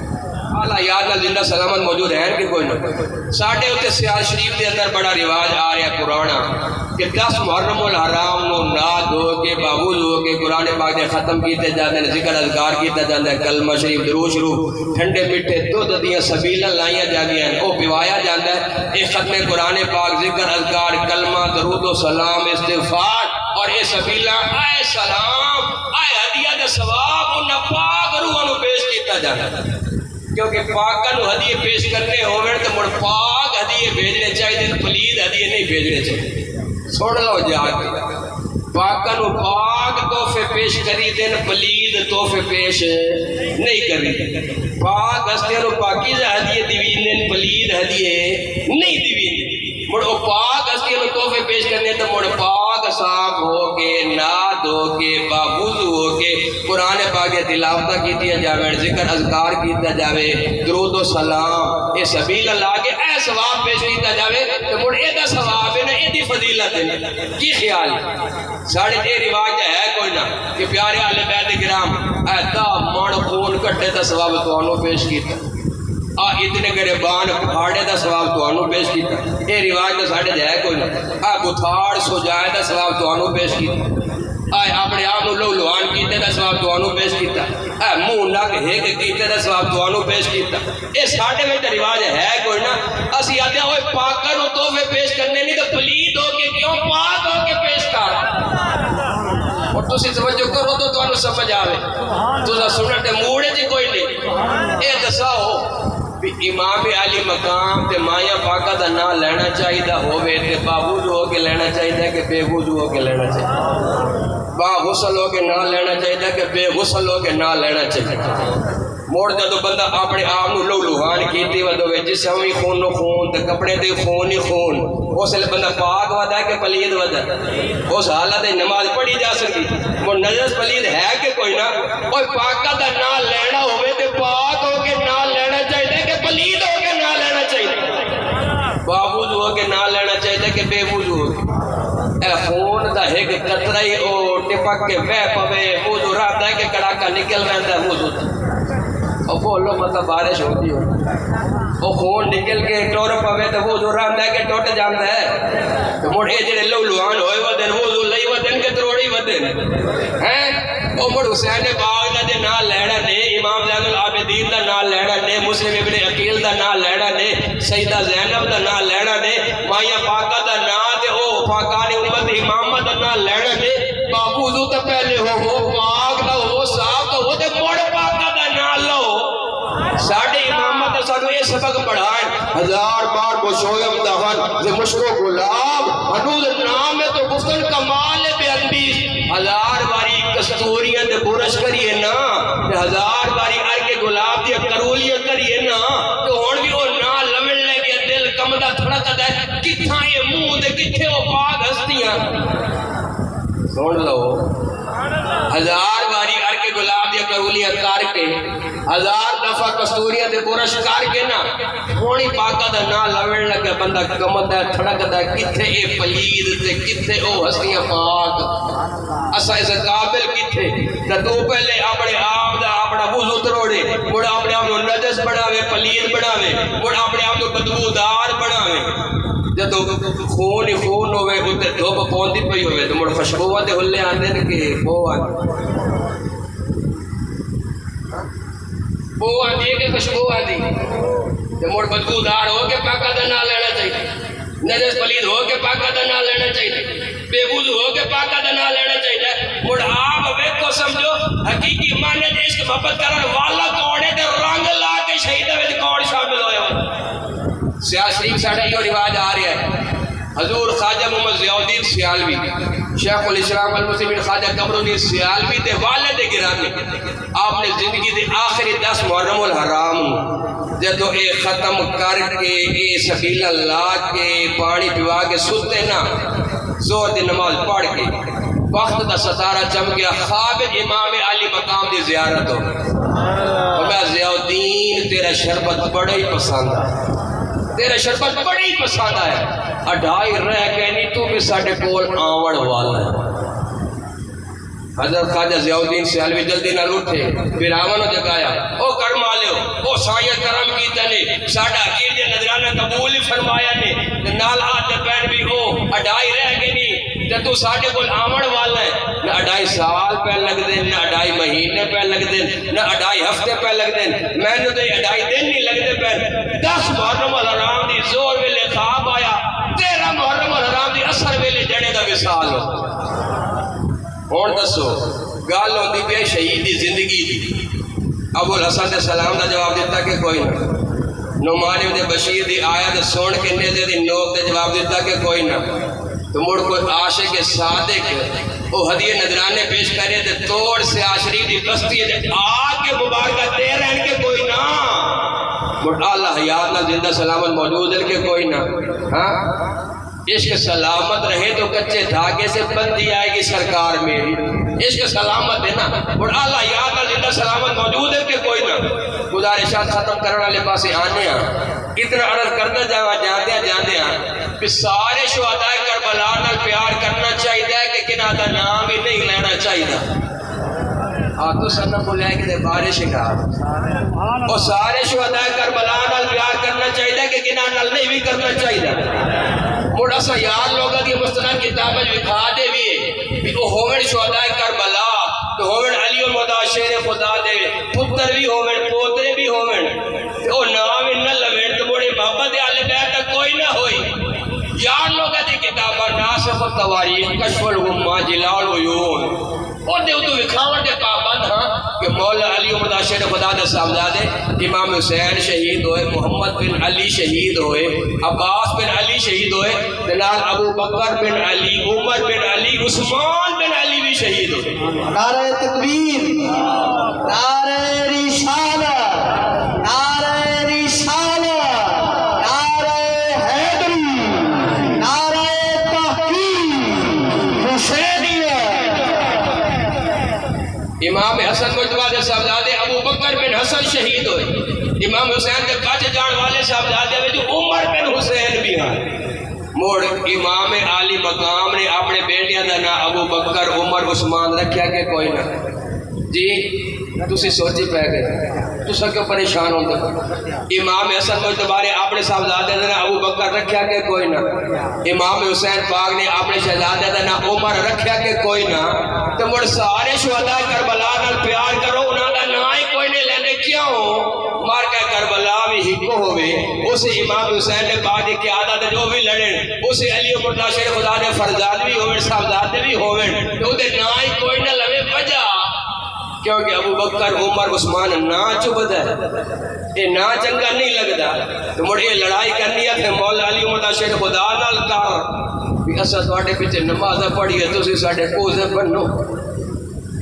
اعلیٰ یاد نال زندہ سلامت موجود ہے کہ کوئی نہ. ساڈے اوتے سیال شریف دے اندر بڑا رواج آ رہا پرانا کہ 10 محرم الحرام نو نہا دھو کے بابو دھو کے قرآن پاک دے ختم کیتے جاندے ہیں ذکر اذکار کیتا جاندا ہے کلمہ شریف درود شروف ٹھنڈے میٹھے دودھ دیاں سبیلاں لائیاں جاندیاں ہیں او پوایا جاندا ہے. اے ختم قرآن پاک ذکر اذکار کلمہ درود و سلام استغفار اور اے سبیلاں اے سلام اے ہدیہ دا ثواب انہاں پاک روحاں نو پیش کیتا جاندا ہے. کیونکہ پاکاں نو ہدیے پیش کرنے ہوویں تے مڑ پاک ہدیے بھیجنے چاہیے پلید ہدیے نہیں بھیجنے چاہیے. سن لو جا کے پاکاں نو پاک تحفے پیش کری دین پلید تحفے پیش نہیں کری. پاک ہستیاں نو پاکیزہ ہدیے دیوین پلید ہدیے نہیں دیوین. مڑ او پاک ہستیاں نو تحفے پیش کرنے تے مڑ پاک صاف ہو کے ناد ہو کے باوضو ہو کے قرآن پاک دی تلاوت کیتیاں جاویں ذکر اذکار کیتا جاوے درود و سلام اے سبیل اللہ کے اے ثواب پیش کیتا جاوے تے مڑ اے دا ثواب ہے نا اے دی فضیلت ہے. کی خیال ہے ساڑے یہ رواج ہے کوئی نہ کہ پیارے اہل بیت کرام اے دا من خون کٹے دا ثواب تانوں پیش کیتا اتنے گریبان پھاڑے دا ثواب تانوں پیش کیتا. اے رواج دا ساڈے ہے کوئی نہ. اے بتھاڑ سجائے دا ثواب تانوں پیش کیتا. اے اپنے آپ نو لو لوان کیتے دا ثواب تانوں پیش کیتا. اے منہ نک ہک کیتے دا ثواب تانوں پیش کیتا. اے ساڈے وچ رواج ہے کوئی نہ. اسی آتے ہیں اوے پاکاں نو تحفے پیش کرنے نہیں تے پلید ہو کے کیوں پاک ہو کے پیش کر. اور تسی توجہ کرو تو تانوں سمجھ آوے. تساں سنن تے موڑ وچ کوئی نہیں. اے دساؤ امام علی مقام تے مایا پاکا دا نام لینا چاہیے ہوئے تے باوضو ہو کے لینا چاہیے کہ بے وضو ہو کے لینا چاہیے. با غسل ہو کے نام لینا چاہیے کہ بے غسل ہو کے نام لینا چاہیے. موڑ جدو بندہ اپنے آپ نو لو لوہان کیتی ودو جسم بھی خون نو خون تے کپڑے تے خون ہی خون اس لئے بندہ پاک ودا ہے کہ پلید ودا ہے. اس حالت نماز پڑھی جا سکتی. وہ نجس پلید ہے کہ کوئی نہ. اور پاکا دا نام لینا ہوئے تے پاک ہو کے نام لینا چاہیے کہ پلید ہو کے نام لینا چاہیے. باوضو ہو کے نام لینا چاہیے کہ بے وضو ہو کے. اے خون دا ایک قطرہ ہی او ٹپک کے بہ پوے وضو رہتا ہے کہ کڑاکا نکل رہتا ہے وضو. اور بولو مطلب بارش ہوتی ہو وہ خون نکل کے ٹور پوے تو وضو رہتا ہے کہ ٹوٹ جاتا ہے. تو مڑ اے جڑے لو لوان ہوئے وہ دن وضو لئی دے ہیں عمر حسین باغ دے نال لینا نے امام زین العابدین دا نال لینا نے مسلم ابن عقیل دا نال لینا نے سیدہ زینب دا نال لینا نے مائیاں پاکہ دا نال تے او پاکان امت امامت دا نال لینا نے بابو دو تا پہلے ہو پاک دا ہو صاحب دا ہو تے مڑ پاکہ دا نال لو ساڑھے امامت سانو یہ سبق پڑھائیں ہزار بار بشویم دہن زی مشکو گلاب حنود نام ہے تو گفتن کمال بے انبیس ہزار باری کستوریاں دے برش کریے نا ہزار باری ار کے گلاب دیا کرولیاں کریے نا تو ہون بھی وہ نا لمن لے گیا دل کمدہ تھوڑا کہتا ہے کتھاں یہ منہ دے کتھے وہ پاک ہستیاں سن لو ہزار باری ار کے گلاب دیا کرولیاں کر کے ہزار دفعہ کستوریاں دے برش کر کے نا ہونی پاکہ دا نا لمن لگا بندہ کمدہ ہے تھڑکدہ ہے کتھے اے پلید تے کتھے او ہستیاں پاک اسا اس قابل کتھے تو پہلے اپنے آپ دا اپنا وضو تروڑے مڑا اپنے آپ کو نجس بڑھاوے پلید بڑھاوے مڑا اپنے آپ کو بدبودار بڑھاوے جدو خون ہی خون ہوئے اتے دھوپ پوندی پئی ہوئے تو مڑا خوشبوہ دے ہلے آندے نے کہ وہ آندی ہے کہ خوشبو آندی تو مڑ بدبودار ہو کے پاکہ دا نہ لینا چاہیے نجس پلید ہو کے پاکہ دا نہ لینا چاہیے بے وضو ہو کے پاکہ دا نہ لینا چاہیے مڑ آپ ویکھو سمجھو حقیقی معنی دے عشق محبت کرن والا کون ہے تے رنگ لا کے شہیدہ وچ کون شامل ہویا سیاہ شریف ساڈا یہ رواج آ رہا ہے حضور خواجہ محمد ضیاء الدین سیالوی شیخ الاسلام المسلمین خواجہ قمر الدین سیالوی دے والد گرامی آپ نے زندگی دے آخری 10 محرم الحرام جدو اے ختم کر کے اے سبیل اللہ کے پانی پیوا کے ستے نا زور دی نماز پڑھ کے وقت دا ستارہ چم گیا خواب امام علی مقام دی زیارت ہو میں ضیاء الدین تیرا شربت بڑا ہی پسند ہے تیرا شربت بڑی پسند ہے اڈائی رہ کے نہیں تو بھی ساڑھے کول آوڑ والا ہے حضرت خواجہ ضیاء الدین سیالوی جلدی نہ اٹھے پھر آمنو جگایا او کرم آلیو او سائیہ کرم کی تنے ساڑھا عقید دے نظرانہ قبول فرمایا نے نال آتے پین بھی ہو اڈائی رہ کے نہیں جب تو ساڑھے کول آوڑ والا ہے نہ اڈائی سال پہ لگ دیں نہ اڈائی مہینے پہ لگ دیں نہ اڈائی ہفتے پہ لگ دیں میں نے تو اڈائی دن نہیں لگ دے پہ 10 محرم الحرام دی زور ویلے خواب آیا 13 محرم الحرام دی اثر ویلے جڑے دا وصال ہو اور دسو گال ہوندی پہ شہید دی زندگی دی ابو الحسن السلام دا جواب دیتا کہ کوئی نہ نعمان بن بشیر دی آیت سن کے نیزے دی نوک دے جواب دیتا کہ کوئی نہ تو مڑ کوئی عاشق صادق وہ ہدیہ نذرانے پیش کرے تے توڑ سے عاشری دی بستی ہے آگ کے مبارکہ دے رہن کے کوئی نہ مڑ اللہ حیات نہ زندہ سلامت موجود ہے کہ کوئی نہ ہاں عشق سلامت رہے تو کچے دھاگے سے بندی آئے گی سرکار میری عشق سلامت ہے نا اور اللہ یاد نہ زندہ سلامت موجود ہے کہ کوئی نہ گزارشات ختم کرنے والے پاسے آنے اتنا عرض کرنا جاندے کہ سارے شہداء کربلا نال پیار کرنا چاہیے کہ کنہ دا نام ہی نہیں لینا چاہیے آتو سنہ کو لے کے بارش کا اور سارے شہداء کربلا نال پیار کرنا چاہیے کہ کنہ نال نہیں بھی کرنا چاہیے موڑا سا یار لوگا دی مستند کتابیں لکھا دے بھی وہ ہومن شہداء کربلا تو ہومن علی المدعا شیر خدا دے پتر بھی ہومن پوترے بھی ہومن وہ نام نہ لوین تو بڑے محبت اہل بیت تک کوئی نہ ہوئی یار لوگا دی کتابہ ناسخ التواریخ کشف الغمہ جلال العیون اور دے تو وکھاور دے پابند ہاں کہ مولا علی المدعا شیر خدا دے صاحبزادے امام حسین شہید ہوئے محمد بن علی شہید ہوئے عباس بن علی شہید ہوئے دلال ابو بکر بن علی عمر بن علی عثمان بن علی بھی شہید ہوئے نعرہ تکبیر نعرہ رسالت نعرہ رسالت نعرہ حیدری نعرہ تحقیق حسینیہ امام حسن مجتبیٰ دے صاحبزادے ابو بکر بن حسن شہید ہوئے امام حسین دے بچ جان والے صاحبزادے جو عمر بن حسین بھی ہیں موڑ امام علی مقام نے اپنے بیٹیاں دا نا ابو بکر عمر عثمان رکھیا کہ کوئی نہ جی تسی سوچی پہ گئے تو سب کیوں پریشان ہوتے؟ امام حسن مجتبی نے اپنے صاحبزادے نے ابو بکر رکھیا کہ کوئی نہ، امام حسین پاک نے اپنے شہزادے نے عمر رکھیا کہ کوئی نہ، تو مڑ سارے شہداء کربلا نال پیار کرو، انہاں دا نام ہی کوئی نہیں لیندے کیوں؟ مار کے کربلا بھی ہکو ہوئے، اسے امام حسین نے پاک دی قیادت جو بھی لڑن، اسے علی مرتضی شیر خدا نے فرزاد بھی ہوئے صاحبزادے بھی ہوئے، تو دے نام ہی کوئی نہ لوے وجہ کیونکہ ابو بکر عمر عثمان نا چبد ہے، یہ نا چنگا نہیں لگتا، تو مڑ یہ لڑائی کرنی ہے کہ مولا علی مرتضی شیر خدا نال کہا کہ اسا تواڈے پیچھے نماز پڑھی ہے تسی ساڈے کوزے بنو،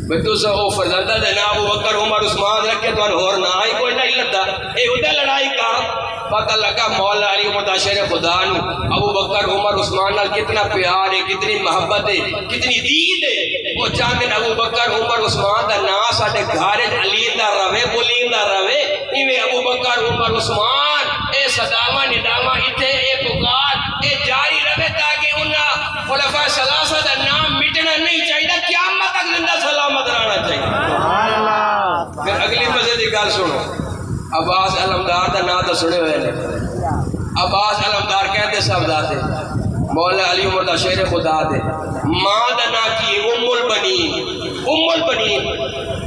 میں تسا او فرزندہ دے نا ابو بکر عمر عثمان رکھے تو اور نہ ہی کوئی نہیں لگتا، اے اودے لڑائی کہا پتہ لگا مولا علی مرتضی شیر خدا نو ابو بکر عمر عثمان نال کتنا پیار ہے، کتنی محبت ہے، کتنی دید ہے، وہ چاہتے ہیں ابو بکر عمر عثمان دا نام ساڈے گھر علی دا روے بولیندا روے، ایویں ابو بکر عمر عثمان اے صدامہ ندامہ ایتھے اے پکار اے جاری رہے تاکہ انہاں خلفاء ثلاثہ دا نام مٹنا نہیں چاہیے، قیامت تک زندہ سلامت رہنا چاہیے۔ پھر اگلی مزے دی گل سنو، عباس علمدار دا نام تو سنے ہوئے نے، عباس علمدار کہتے صاحبزادے مولا علی مرتضی شیر خدا دے ماں دا نا کی ام البنین، ام البنین،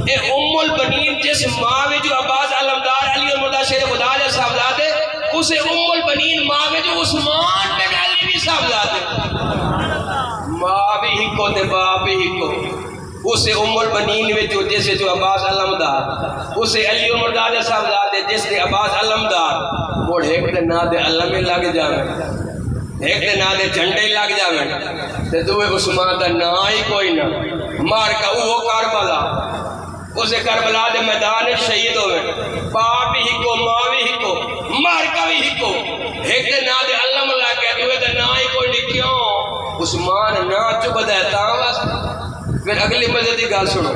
اے ام البنین جس ماں میں جو عباس علمدار علی مرتضی شیر خدا دے صاحبزادے اسے ام البنین ماں میں جو عثمان بن علی بھی صاحبزادے، ماں بھی ہکو تے باپ بھی ہکو، اسے ام البنین میں جو جیسے جو عباس علمدار، اسے علی مرتضی صاحبزادے جس نے عباس علمدار، وہ ایک دے نا دے علم لگ جاویں، ایک دے نا دے جھنڈے لگ جاویں، تے دوے عثمان دا نا ہی کوئی نہ، مار کا وہ کربلا، اسے کربلا دے میدان شہید ہوئے، باپ بھی ہکو ماں بھی ہکو مار کا بھی ہکو، ایک دے نا دے علم لگ گیا دوے دے نا ہی کوئی نہیں، کیوں؟ عثمان نا چبد ہے تاں واسطے۔ پھر اگلی مزے دی گل سنو،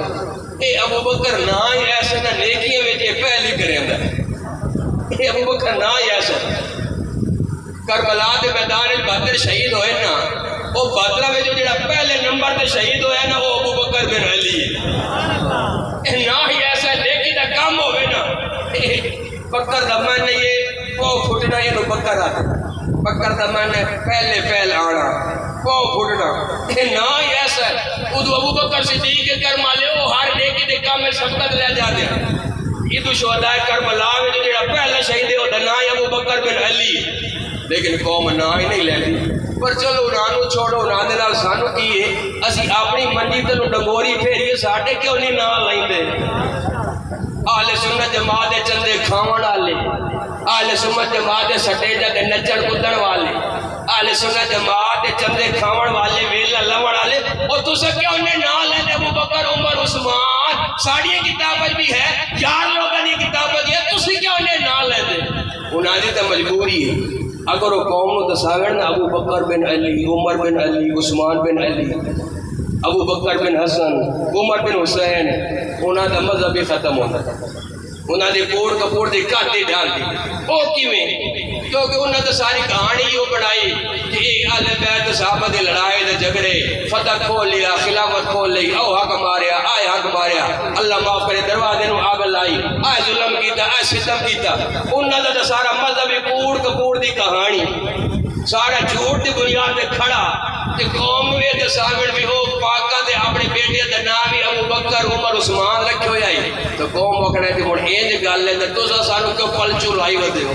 اے ابو بکر نا ہی ایسے نہ نیکیاں وچ یہ پہلی کریندا، اے ابو بکر نا ہی ایسے کربلا دے میدان وچ بدر شہید ہوئے نا، او بدر وچ جڑا پہلے نمبر تے شہید ہویا نا وہ ابو بکر بن علی ہے، اے نا ہی ایسا نیکی دا کام ہوئے نا، بکر دا معنی یہ کو پھٹنا یہ بکر آتا، بکر دا معنی پہلے پہل آنا کو پھٹنا، اے نا ہی ایسا ہے، ادو ابو بکر صدیق کے کرما لے وہ ہر نیکی دے کام میں سبقت لے جاتے ہیں، ادو شہداء کربلا میں جو جڑا پہلا شہید ہے وہ نا ہی ابو بکر بن علی، لیکن قوم نا ہی نہیں لیندی، پر چلو انہوں چھوڑو، انہوں دے نال سانو کی ہے، اسی اپنی منجی تے ڈنگوری پھیریے، ساڈے کیوں نہیں نام لیندے؟ اہل سنت جماعت دے چندے کھاون والے، اہل سنت جماعت دے سٹیجاں تے نچن کودن والے، اہل سنت جماعت دے چندے کھاون والے، ویلا لون والے، اور تساں کیوں نہیں نام لیندے ابو بکر عمر عثمان؟ ساڈی کتاب وچ بھی ہے، یار لوگاں دی کتاب وچ ہے، تسی کیوں نہیں نام لیندے؟ انہاں دی تے مجبوری ہے، اگر وہ قوم کو دساویں نا ابو بکر بن علی، عمر بن علی، عثمان بن علی، ابو بکر بن حسن، عمر بن حسین، انہاں دا مذہب ہی ختم ہوتا ہے، انہاں دی کوڑ کپوڑ دی کاٹی ڈال دی، او کیویں؟ کیونکہ انہاں تے ساری کہانی ہی بنائی کہ اہل بیت صحابہ دی لڑائی دے جھگڑے، فتح کھول لیا، خلافت کھول لی، او حق ماریا، آئے حق ماریا، اللہ معاف کرے، دروازے نو آگ لائی، آئے ظلم کیتا، آئے ستم کیتا، انہاں دا سارا مذہب کوڑ کپوڑ دی کہانی، سارا جھوٹ دی بنیاد تے کھڑا، تے قوم نو یہ دساویں بھی او پاکاں دے اپنے بیٹے دا نام ہی ابو بکر عمر عثمان رکھے ہویا ہے، تو قوم وکھڑے تے ہن انج گل ہے تے تساں سانو کیوں پلچو لائی ودے ہو؟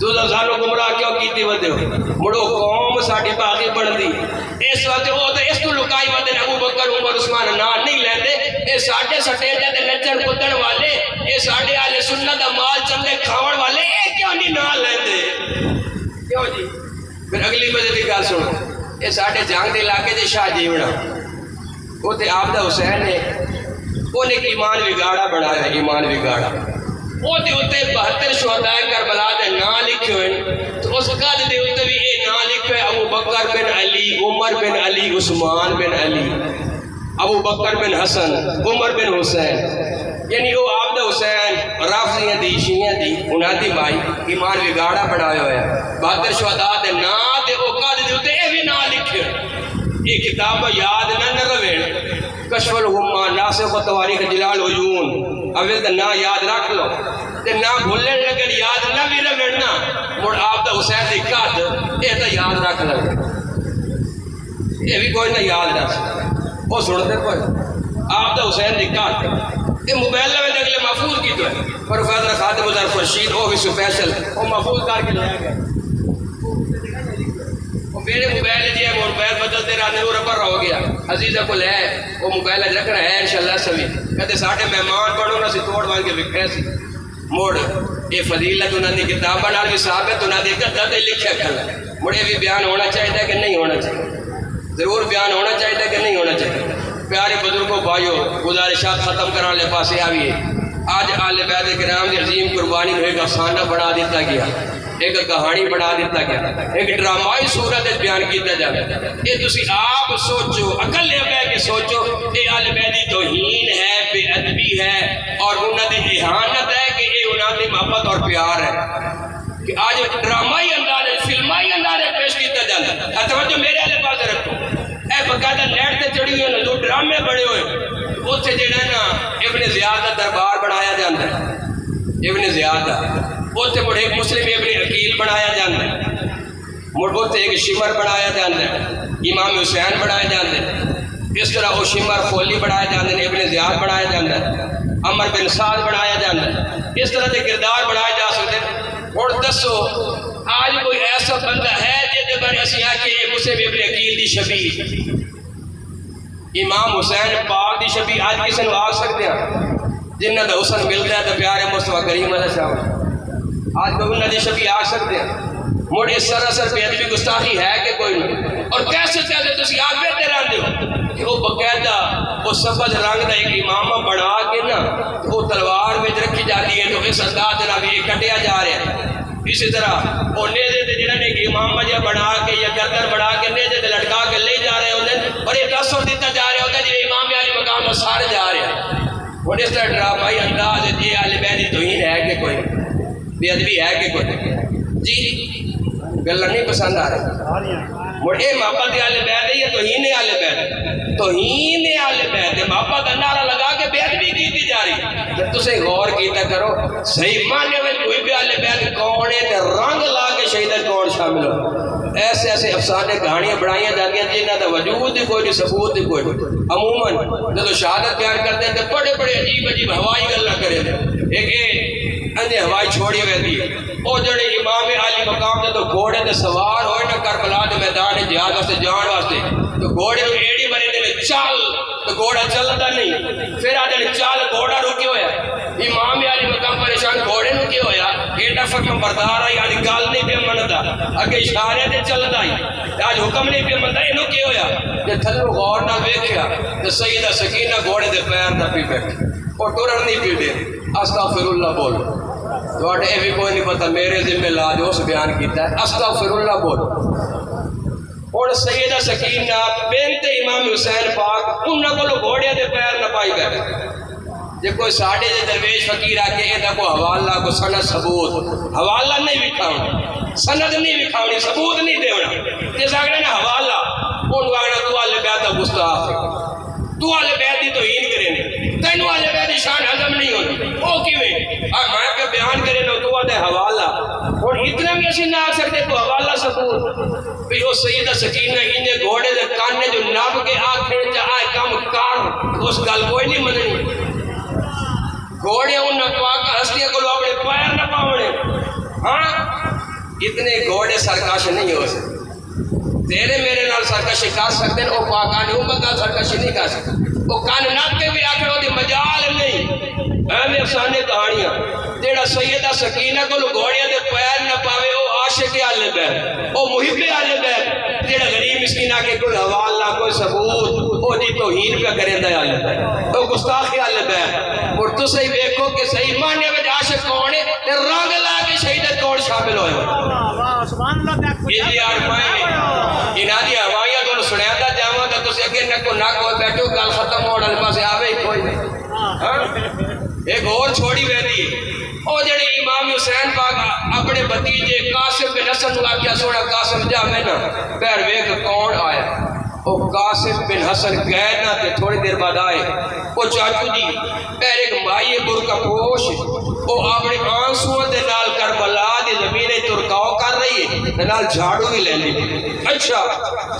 تساں سانو گمراہ کیوں کیتی ودے ہو؟ مڑو قوم ساڈی باقی بندی اس وقت او تے اس تو لکائی ودے ابو بکر عمر عثمان نا نہیں لیندے، اے ساڈے سٹیجاں تے نچن کودن والے، اے ساڈے اہل سنت دا مال چندے کھاون والے، اے کیوں نہیں نا لیندے؟ کیوں جی؟ پھر اگلی مزے دی گل سنو، اے ساڈے جنگ دے علاقے دے شاہ جیونا، وہ تے آپ دا حسین نے انہیں ایک ایمان وگاڑا بنایا، ایمان وگاڑا، وہ تے اتے 72 شہداء کربلا دے نام لکھے ہوئے، تو اس قد دے اتے بھی یہ نام لکھے ہوئے ابو بکر بن علی، عمر بن علی، عثمان بن علی، ابو بکر بن حسن، عمر بن حسین، یعنی وہ آپ دا حسین رافضیاں دی شیعیاں دی انہاں دی بھائی ایمان وگاڑا بنایا ہویا ہے، 72 شہداء دے نام تے او قد دے اتے یہ بھی نام لکھے ہوئے، یہ کتاب یاد نہ روین کشف الغمہ ناسخ و تواریخ جلال عیون اول تو نہ یاد رکھ لو تے نہ بھولن لگن یاد نہ بھی روین نا مڑ آپ دا حسین دی کات یہ تو یاد رکھ لو یہ بھی کوئی نہ یاد رکھ وہ سنتے کوئی آپ دا حسین دی کات یہ موبائل میں اگلے محفوظ کی تو ہے پروفیسر خادم ظرف رشید وہ بھی سپیشل وہ محفوظ کر کے لیا گیا میرے موبائل جی ہے موبائل بدلتے رہنے وہ ربر ہو گیا عزیزہ کو لے وہ موبائل رکھ رہا ہے انشاءاللہ سبھی کہتے ساڑھے مہمان پڑھو نا سی توڑ وان کے بکھے سی موڑ یہ فضیلت انہوں نے کتاب بنا بھی صاحب ہے تو نہ دیکھا تھا تو لکھا کھلا مڑے بھی بیان ہونا چاہیے کہ نہیں ہونا چاہیے ضرور بیان ہونا چاہیے کہ نہیں ہونا چاہیے پیارے بزرگوں بھائیو گزارشات ختم کرانے پاسے آئیے آج آل بیت کرام کی عظیم قربانی میں ایک افسانہ بنا دیتا گیا ایک کہانی بنا دیتا گیا ایک ڈرامائی صورت بیان کیتا جائے یہ تسی آپ سوچو عقل لے بے کے سوچو یہ آل بیت دی توہین ہے بے ادبی ہے اور انہوں نے اہانت ہے کہ یہ انہوں نے محبت اور پیار ہے کہ آج ڈرامائی انداز فلمائی انداز پیش کیتا جاتا ہے توجہ میرے والے پاس رکھو اے باقاعدہ نیٹ تے چڑھی ہوئے دو ڈرامے بڑے ہوئے اتنے جڑا نا ابن زیاد کا دربار بنایا جاتا ہے ابن زیاد کا اتنے مڑ ایک مسلم ابن عقیل بنایا جاتا ہے مڑ اتنے ایک شمر بنایا جاتا ہے امام حسین بنایا جاتا ہے اس طرح وہ شمر خولی بنایا جاتے ہیں ابن زیاد بنایا جاتا ہے عمر بن سعد بنایا جاتا ہے اس طرح کے کردار بنائے جا سکتے ہیں اور دسو آج کوئی ایسا بندہ ہے جہاں بارے اسی آکے مسلم ابن عقیل دی شبیہ امام حسین پاک دی شبیہ آج کسی نے آ سکتے ہیں جنہ دا حسن ملتا ہے تو پیارے مصطفیٰ کریم علیہ السلام آج کوئی انہ دی شبیہ آ سکتے ہیں مڑ اس سراسر بے ادبی گستاخی ہے کہ کوئی نہیں اور کیسے تسی آگ بیتے رہتے ہو کہ وہ باقاعدہ وہ سبز رنگ دا ایک امامہ بڑھا کے نا وہ تلوار میں رکھی جاتی ہے تو اس انداز نہ بھی کٹیا جا رہا ہے اسی طرح وہ نیزے تے جنہوں نے ایک امامہ جا بڑھا کے یا گردن بڑھا کے نیزے تے لٹکا کے لے جا رہے ہوتے ہیں اور یہ تاثر دیتا جا رہا ہوتا ہے جی امام علی مقام میں سارے جا رہے ہیں اور اس طرح ڈرامائی انداز ہے یہ آل بیت دی توہین ہے کہ کوئی بے ادبی ہے کہ کوئی جی گلہ نہیں پسند آ رہی مڑ اے محبت آل بیت ہے یا توہین آل بیت توہین آل بیت محبت نعرہ لگا کے بے ادبی کیتی جا رہی جب تسے غور کیتا کرو صحیح معنی میں کوئی بھی آل بیت کون ہے تے رنگ لا کے شہیدت کون شامل ہو ایسے ایسے افسانے کہانیاں بڑھائیاں جاتی ہیں جنہاں دا وجود ہی کوئی نہیں ثبوت ہی کوئی نہیں عموماً جب شہادت بیان کرتے ہیں تو بڑے بڑے عجیب عجیب ہوائی گل نہ کریں ایک انہیں ہوائی چھوڑی ہوئی ہے وہ جڑے امام علی مقام جب گھوڑے تے سوار ہوئے نا کربلا دے میدان جہاد واسطے جان واسطے تو گھوڑے کو ایڑی مرے دے چل تو گھوڑا چلتا نہیں پھر آدھے چل گھوڑا رکی ہویا امام علی مقام پریشان گھوڑے نو کی ہویا ایڈا فرم بردار آئی آدھی گال نہیں پہ منتا اگے اشارے تے چلتا ہی آج حکم نہیں پہ منتا انہوں کی ہویا کہ تھلو غور نہ بیکھیا کہ سیدہ سکینہ گھوڑے دے پیر نہ پی بیٹھ اور ٹورن نہیں پی دے استغفر اللہ بول تو اٹھے بھی کوئی نہیں پتا میرے ذمہ لا جو اس بیان کیتا ہے استغفر اللہ بول اور سیدہ سکینہ بنت امام حسین پاک انہوں کو گھوڑے دے پیر نہ پائی بیٹھ جب کوئی ساڑھے دے درویش فقیر آکے ایدہ کو حوالہ کو سند ثبوت حوالہ نہیں بکھاؤں سند نہیں بکھاؤں ثبوت نہیں دیونا جس آگے نا حوالہ ان واقعہ تو آلے بیعتہ گستاخ تو آلے بیعت دی توہین کریں تینو آلے بیعت دی شان حضم نہیں ہوتی وہ کیویں میں پہ بیان کریں تو آلے حوالہ اور اتنا بھی اسی نہ آ سکتے تو حوالہ ثبوت بھی وہ سیدہ سکینہ انہیں گھوڑے دے کاننے جو ناب کے آنکھیں چاہے کام کار اس گل کوئی نہیں مننی گھوڑے ان پاک ہستیاں کو اپنے پیر نہ پاوڑے ہاں اتنے گھوڑے سرکش نہیں ہو سکتے تیرے میرے نال سرکشی کر سکتے ہیں وہ پاکانی امت نال سرکشی نہیں کر سکتے وہ کان نک کے بھی آخر وہ مجال نہیں اہم افسانے کہانیاں جیڑا سیدہ سکینہ کو گھوڑے دے پیر نہ پاوے وہ عاشق آل بیت وہ محب آل بیت جیڑا غریب مسکین آ کے کوئی حوالہ کوئی ثبوت وہ دی توہین پہ کریں دے آل بیت وہ گستاخی آل بیت اور تو صحیح دیکھو کہ صحیح معنی میں عاشق کون ہے تے رنگ لا کے شہیدت کون شامل ہوئے یہ جی آرمائیں انہاں دی ہوائیاں تو سنیا دا جاواں تے تسی اگے نکو نک ہو بیٹھو گل ختم ہونے والے پاسے آوے ہی کوئی نہیں ایک اور چھوڑی ویندی او جڑے امام حسین پاک اپنے بھتیجے قاسم بن حسن نو آکھیا سونا قاسم جا میں نا پیر ویکھ کون آیا او قاسم بن حسن گئے نہ تے تھوڑی دیر بعد آئے او چاچو جی پہلے ایک مائی برکا پوش او اپنے آنسوں دے نال کربلا دی زمین ترکاؤ کر رہی ہے نال جھاڑو بھی لے لی اچھا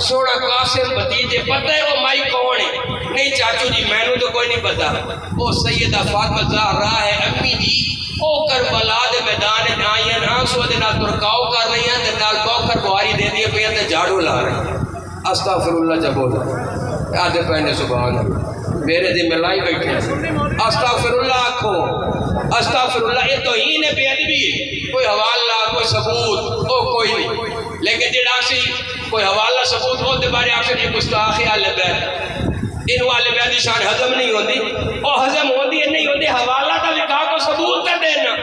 سونا قاسم بھتیجے پتہ ہے وہ مائی کون ہے نہیں چاچو جی میں نے تو کوئی نہیں پتا وہ سیدہ فاطمہ زہرا ہے امی جی او کربلا دے میدان آئین آنسوں دے نال ترکاؤ کر رہی ہیں نال کوکر بواری دے دیے پہ تے جھاڑو لا رہی ہیں استغفر اللہ جب بولا آدھے پہنے سبحان اللہ میرے دن میں لائی بیٹھے استغفر اللہ آکھو استغفر اللہ یہ تو ہی نے بے ادبی ہے کوئی حوالہ کوئی ثبوت او کوئی نہیں لیکن جڑا سی کوئی حوالہ ثبوت ہو دے بارے آخر یہ گستاخی آل بیت ان والے بیت دی شان ہضم نہیں ہوندی او ہضم ہوندی نہیں ہوندی حوالہ تا لکھا کو ثبوت کر دینا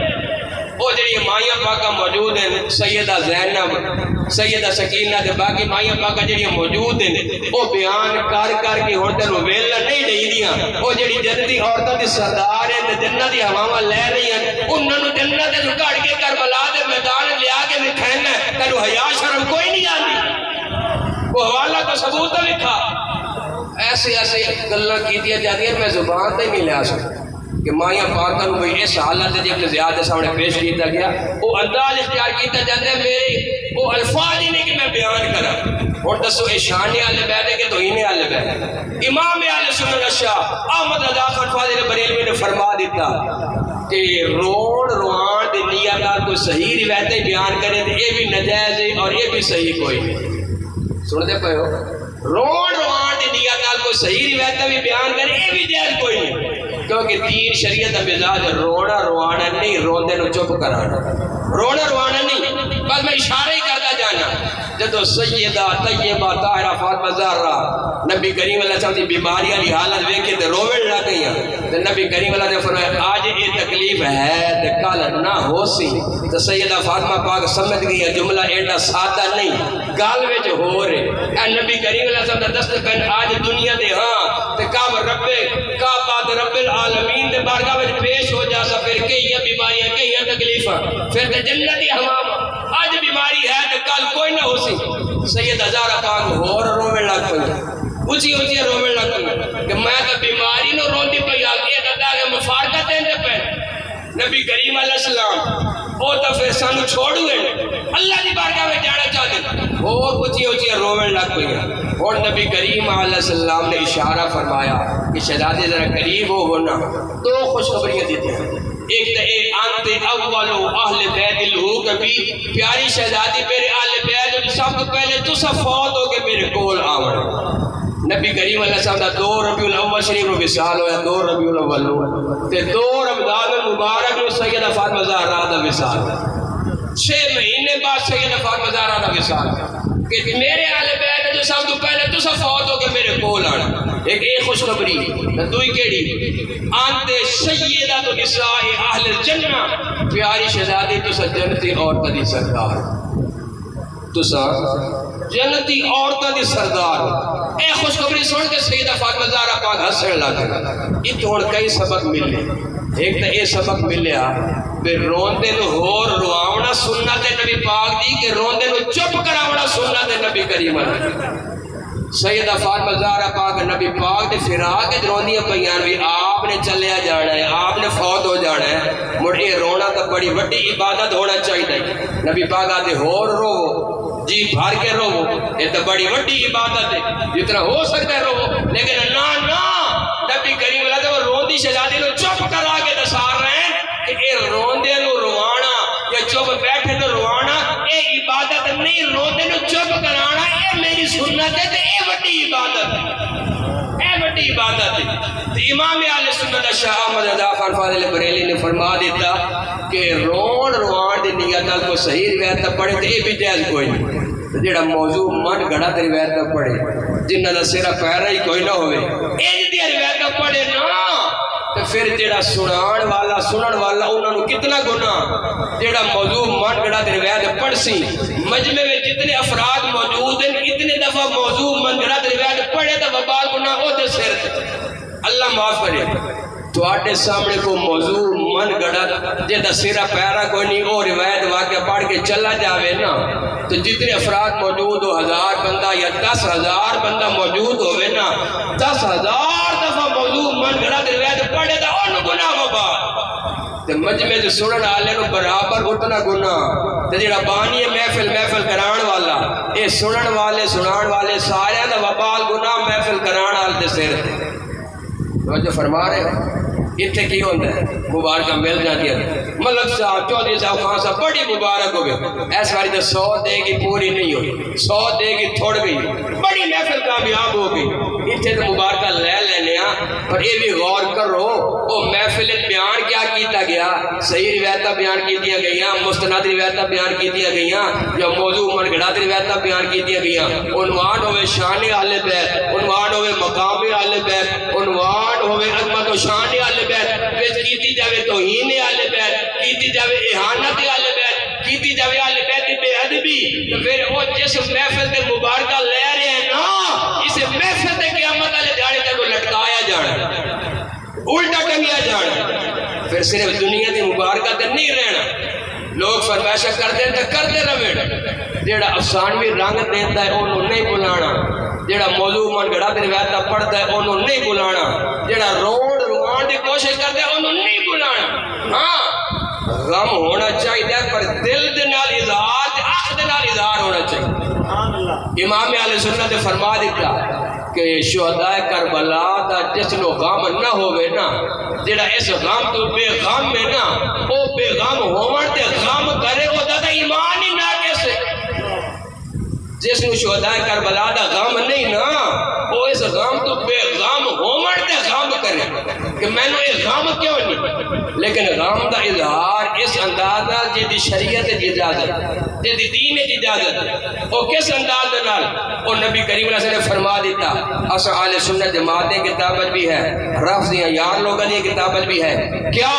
وہ جڑی مائیاں پاکہ موجود ہیں سیدہ زینب سیدہ سکینہ دے باقی مائیاں پاکہ جڑی موجود ہیں وہ بیان کر کے ہوتے رو ویلہ نہیں نہیں دیا وہ جڑی جنتی عورتوں دی سردار ہیں جنت دی ہواواں لے رہی ہیں انہوں نے جنت دے رکاڑ کے کربلا دے میدان لیا کے دکھائنا ہے تینو حیا شرم کوئی نہیں آتی وہ حوالہ تو ثبوت لکھا ایسے ایسے گلاں کیتیاں جاتی ہیں میں زبان تے نہیں لیا سکتا کہ مائیاں پاکاں کو اس حالت جب زیادہ سامنے پیش کیتا گیا وہ انداز اختیار کیتا جاتا ہے میرے وہ الفاظ ہی نہیں کہ میں بیان کرا اور دسو اے شان اہل بیت ہے کہ توہین اہل بیت امام اہل سنت شاہ احمد رضا خان فاضل بریلوی نے فرما دیتا کہ روڑ روان دی نیت نال کوئی صحیح روایتیں بیان کرے تو یہ بھی نجائز ہے اور یہ بھی صحیح کوئی نہیں سنتے پے ہو روڑ روان دی نیت نال کوئی صحیح روایتیں بھی بیان کرے یہ بھی جائز کوئی نہیں کیونکہ دین شریعت مزاج رونا روانا نہیں روندے نو چپ کرانا رونا روانا نہیں بس میں اشارہ ہی کرتا جانا جدو سیدہ طیبہ طاہرہ فاطمہ زہرا نبی کریم علیہ السلام دی بیماریاں دی حالت ویکھے تے روون لگ گئی تے نبی کریم علیہ نے فرمایا آج یہ تکلیف ہے تے کل نہ ہو سی تے سیدہ فاطمہ پاک سمجھ گئی جملہ ایڈا سادہ نہیں گل وچ ہو رہے اے نبی کریم علیہ السلام دا دست پہن آج دنیا دے ہاں تے کعبہ رب العالمین دے بارگاہ وچ پیش ہو جا سا پھر کئی بیماریاں کئی تکلیفاں پھر تے جنتی ہوا آج بیماری ہے تے کل کوئی نہ ہو سی سیدہ زہرا پاک ہور روون لگ پئی اونچی اونچی روون لگ پئی کہ میں تے بیماری نو روندی پئی آ کے دتا کہ مفارقت دے پے نبی کریم علیہ السلام او تے پھر سانو چھوڑوے اللہ دی بارگاہ وچ جانا چاہتے اور اونچی اونچی روون لگ پئی اور نبی کریم علیہ السلام نے اشارہ فرمایا کہ شہزادے ذرا قریب ہونا تو خوشخبریاں دیتے ہیں ایک تو اے انت اول اہل بیت الہو کبھی پیاری شہزادی میرے اہل بیت سب تو پہلے تسا فوت ہو کے میرے کول آونا نبی کریم علیہ السلام دا 2 ربیع الاول شریف نو وصال ہویا 2 ربیع الاول نو تے 2 رمضان المبارک نو سیدہ فاطمہ زہرا دا وصال 6 مہینے بعد سیدہ فاطمہ زہرا دا وصال کہ میرے اہل بیت جو سب تو پہلے تسا فوت ہو کے میرے کول آنا ایک خوشخبری دوئی کیڑی انت سیدہ تو نساء اہل الجنہ پیاری شہزادی تسا جنتی عورتاں دی سردار تسا جنتی عورتاں دی سردار اے خوشخبری سن کے سیدہ فاطمہ زہرا پاک ہنسن لگ گئی ہن کئی سبق ملے ایک تو یہ سبق ملیا بے روندے نو ہور رواونا سنت نبی پاک دی کہ روندے نو چپ کراونا سنت نبی کریم سیدہ فاطمہ زہرا پاک نبی پاک دے فراق کے روندیاں پیاں بھی آپ نے چلیا جانا ہے آپ نے فوت ہو جانا ہے مڑ یہ رونا تو بڑی بڑی عبادت ہونا چاہیے نبی پاک آتے ہور رو جی بھر کے رو یہ تو بڑی بڑی عبادت ہے جتنا ہو سکتا ہے رو لیکن نہ نبی کریم اللہ وہ روندی شہزادی نو چپ کرا کے دسار رہے ہیں کہ اے روندے نو روانا یا چپ بیٹھے نو روانا اے عبادت نہیں روندے نو چپ کرانا اے میری سنت ہے اے بڑی عبادت ہے اے بڑی عبادت ہے امام اہل سنت شاہ احمد رضا خان فاضل بریلی نے فرما دیتا کہ رون روان دی نیت نال کو صحیح روایت پڑھے تے اے بھی جائز کوئی نہیں جڑا موضوع من گڑا تے روایت پڑھے جنہ دا سرا پیرا ہی کوئی نہ ہوئے اے دی روایت پڑھے نا تے پھر جڑا سنن والا انہاں نو کتنا گناہ جڑا موضوع من گڑا تے روایت پڑھ سی مجمع میں جتنے افراد موجود ہیں اتنے دفعہ موضوع من گڑا تے روایت پڑھے تے وبال گناہ او دے سر تے اللہ معاف کرے تواڈے سامنے کو موضوع من گڑا جے سیرا پیرا کوئی نہیں او روایت واقعہ پڑھ کے چلا جاوے نا تو جتنے افراد موجود ہو 1000 بندہ یا 10,000 بندہ موجود ہوئے نا 10,000 دفعہ موضوع من گڑا روایت پڑھے دا انہوں گناہ مبار تے مجمع جو سنن آلے نو برابر اتنا گناہ تے جڑا بانی محفل کران والا اے سنن والے سارے دا وبال گناہ محفل کران آل دے سیر تے توجہ فرما رہے ہو اتنے کی ہوتا ہے مبارکہ مل جاتی ہے ملک صاحب چودھری صاحب خان صاحب بڑی مبارک ہو گئے ایس باری تو 100 دے گی پوری نہیں ہوئی 100 دے گی تھوڑ گئی بڑی محفل کامیاب ہو گئی اتنے تو مبارکہ لے لینے پر یہ بھی غور کرو وہ محفل بیان کیا کیتا گیا صحیح روایتہ بیان کی دیا گئیاں مستند روایتہ بیان کی دیا گئیاں یا موضوع من گڑات روایتہ بیان کی دیا گئیاں عنوان ہوئے شان اہل بیت عنوان ہوئے مقام اہل بیت عنوان ہوئے عظمت و شان اہل بیت وچ کیتی جاوے توہین اہل بیت کیتی جاوے اہانت اہل بیت کیتی جاوے اہل بیت بے ادبی تو پھر وہ جس محفل تے مبارکہ لے رہے ہیں نا اسے محفل تے قیامت والے جانے تک لٹکایا جانا الٹا ٹنگیا جانا پھر صرف دنیا دی مبارکہ تے نہیں رہنا لوگ فرمائشہ کرتے ہیں تو کرتے رہے جیڑا افسانوی رنگ دیتا ہے انہوں نہیں بلانا جیڑا موضوع من گڑا دی روایتہ پڑھتا ہے انہوں نہیں بلانا جیڑا روان دی کوشش کرتا ہے انہوں نہیں بلانا ہاں غم ہونا چاہیے پر دل دے نال اظہار آنکھ دے نال اظہار ہونا چاہیے امام اہل سنت نے فرما دیتا کہ شہدائے کربلا دا جس نو غم نہ ہوئے نا جیڑا اس غم تو بے غم میں نا او بے غم ہومن تے غم کرے او دا ایمان ہی نہ کیسے جس نو شہدائے کربلا دا غم نہیں نا او اس غم تو بے غم ہومن تے غم کرے کہ میں نے یہ غم کیوں نہیں لیکن غم دا اظہار اس اندازہ جیدی شریعت جی اجازت جیدی دین جی اجازت وہ کس انداز نال وہ نبی کریم علیہ وسلم نے فرما دیتا اسا اہل سنت جماعتیں کتابت بھی ہے رافضیاں یار لوگوں کی کتابت بھی ہے کیا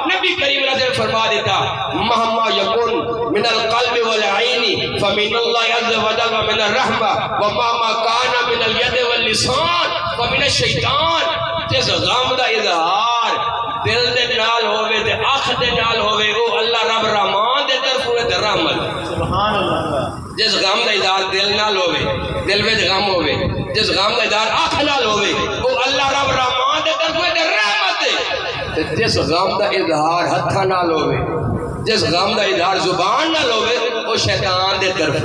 نبی کریم علیہ وسلم فرما دیتا مہما یکن من القلب والعین فمن اللہ عز و جل ومن الرحمہ ومہما کانا من الید واللسان ومن الشیطان جس غم دا اظہار دل دے نال ہوئے دے آنکھ دے نال ہوئے وہ اللہ رب رحمان دے طرف ہوئے دے رحمت سبحان اللہ جس غم دا اظہار دل نال ہوئے دل میں غم ہوئے جس غم دا اظہار آنکھ نال ہوئے وہ اللہ رب رحمان دے طرف ہوئے دے رحمت ہے جس غم دا اظہار ہتھا نال ہوئے جس غم دا اظہار زبان نال ہوئے وہ شیطان دے طرف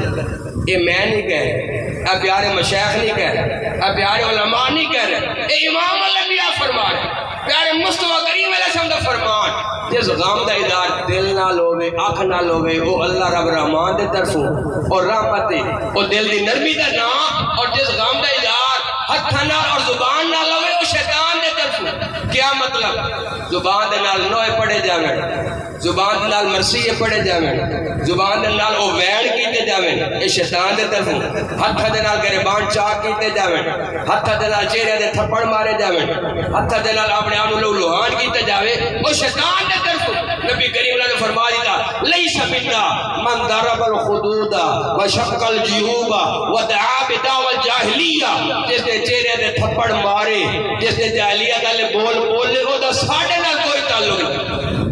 یہ میں نہیں کہہ رہے اے پیارے مشایخ نہیں کہہ رہے اے پیارے علماء نہیں کہہ رہے اے امام الانبیاء فرما رہے پیارے مصطفیٰ کریم علیہ السلام دا فرمان جس غم دا اظہار دل نال ہوئے آنکھ نال ہوئے وہ اللہ رب رحمان دے طرفوں اور رحمت ہے وہ دل دی نرمی دا نام اور جس غم دا اظہار ہتھاں نال اور زبان نال ہوئے وہ شیطان دے طرفوں کیا مطلب زبان دے نال نوئے پڑھے جاویں زبان دے نال مرثیے پڑھے جاویں زبان دے نال او وین کیتے جاویں اے شیطان دے طرفوں ہتھاں دے نال گریبان چاک کیتے جاویں ہتھاں دے نال چہرے دے تھپڑ مارے جاویں ہتھاں دے نال اپنے آپ نوں لوہان کیتے جاوے او شیطان دے طرفوں نبی کریم علیہ نے فرما دیتا لیس منا من ضرب الخدود وشق الجیوب ودعا بدعوى الجاہلیہ جس نے چہرے دے تھپڑ مارے جس نے جاہلیت والے بول بولے او دا ساڈے نال کوئی تعلق نہیں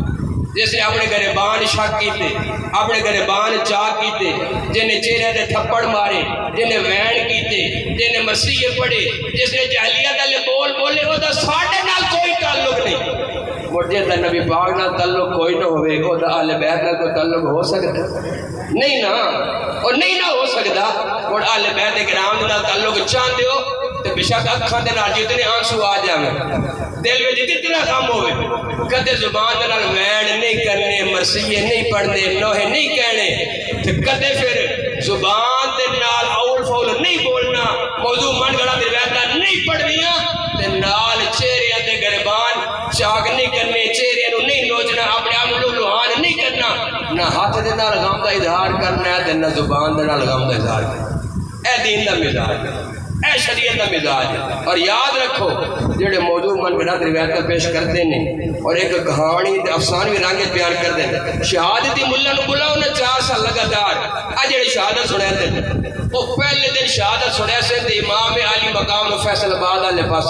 جس نے اپنے گریبان شک کیتے اپنے گریبان چاک کیتے جن نے چہرے دے تھپڑ مارے جن نے وین کیتے جن نے مسیح پڑھے جس نے جاہلیت والے بول بولے او دا ساڈے نال کوئی تعلق نہیں مجھے تا نبی پاک نال تعلق کوئی نہ ہوئے او دا اہل بیت نال کوئی تعلق ہو سکتا نہیں نا اور نہیں نہ ہو سکتا اور اہل بیت کرام نال تعلق چاہتے ہو تو بشک اکھاں دے نال جتنے آنسو آ جاویں دل میں جتنا غم ہوئے کدے زبان نال وین نہیں کرنے مرثیے نہیں پڑھنے نوحے نہیں کہنے تو کدے پھر زبان دے نال اول فول نہیں بولنا موضوع من گڑا دے روایتاں نہیں پڑھنیاں تے نال چہرے تے گریبان چاک نہیں کرنے چہرے نو نہیں نوچنا اپنے آپ نو لوہان نہیں کرنا نہ ہاتھ دے نال غم دا اظہار کرنا ہے تے نہ زبان دے نال غم دا اظہار کرنا اے دین دا مزاج اے شریعت دا مزاج اور یاد رکھو جڑے موضوع من گڑا روایت پیش کرتے ہیں اور ایک کہانی افسانوی رنگ بیان کرتے ہیں شہادتی ملا نو بلاؤ نہ 4 سال لگاتار اج جڑے شہادت سناتے ہیں وہ پہلے دن شہادت سنیا سے امام علی مقام فیصل آباد والے پاس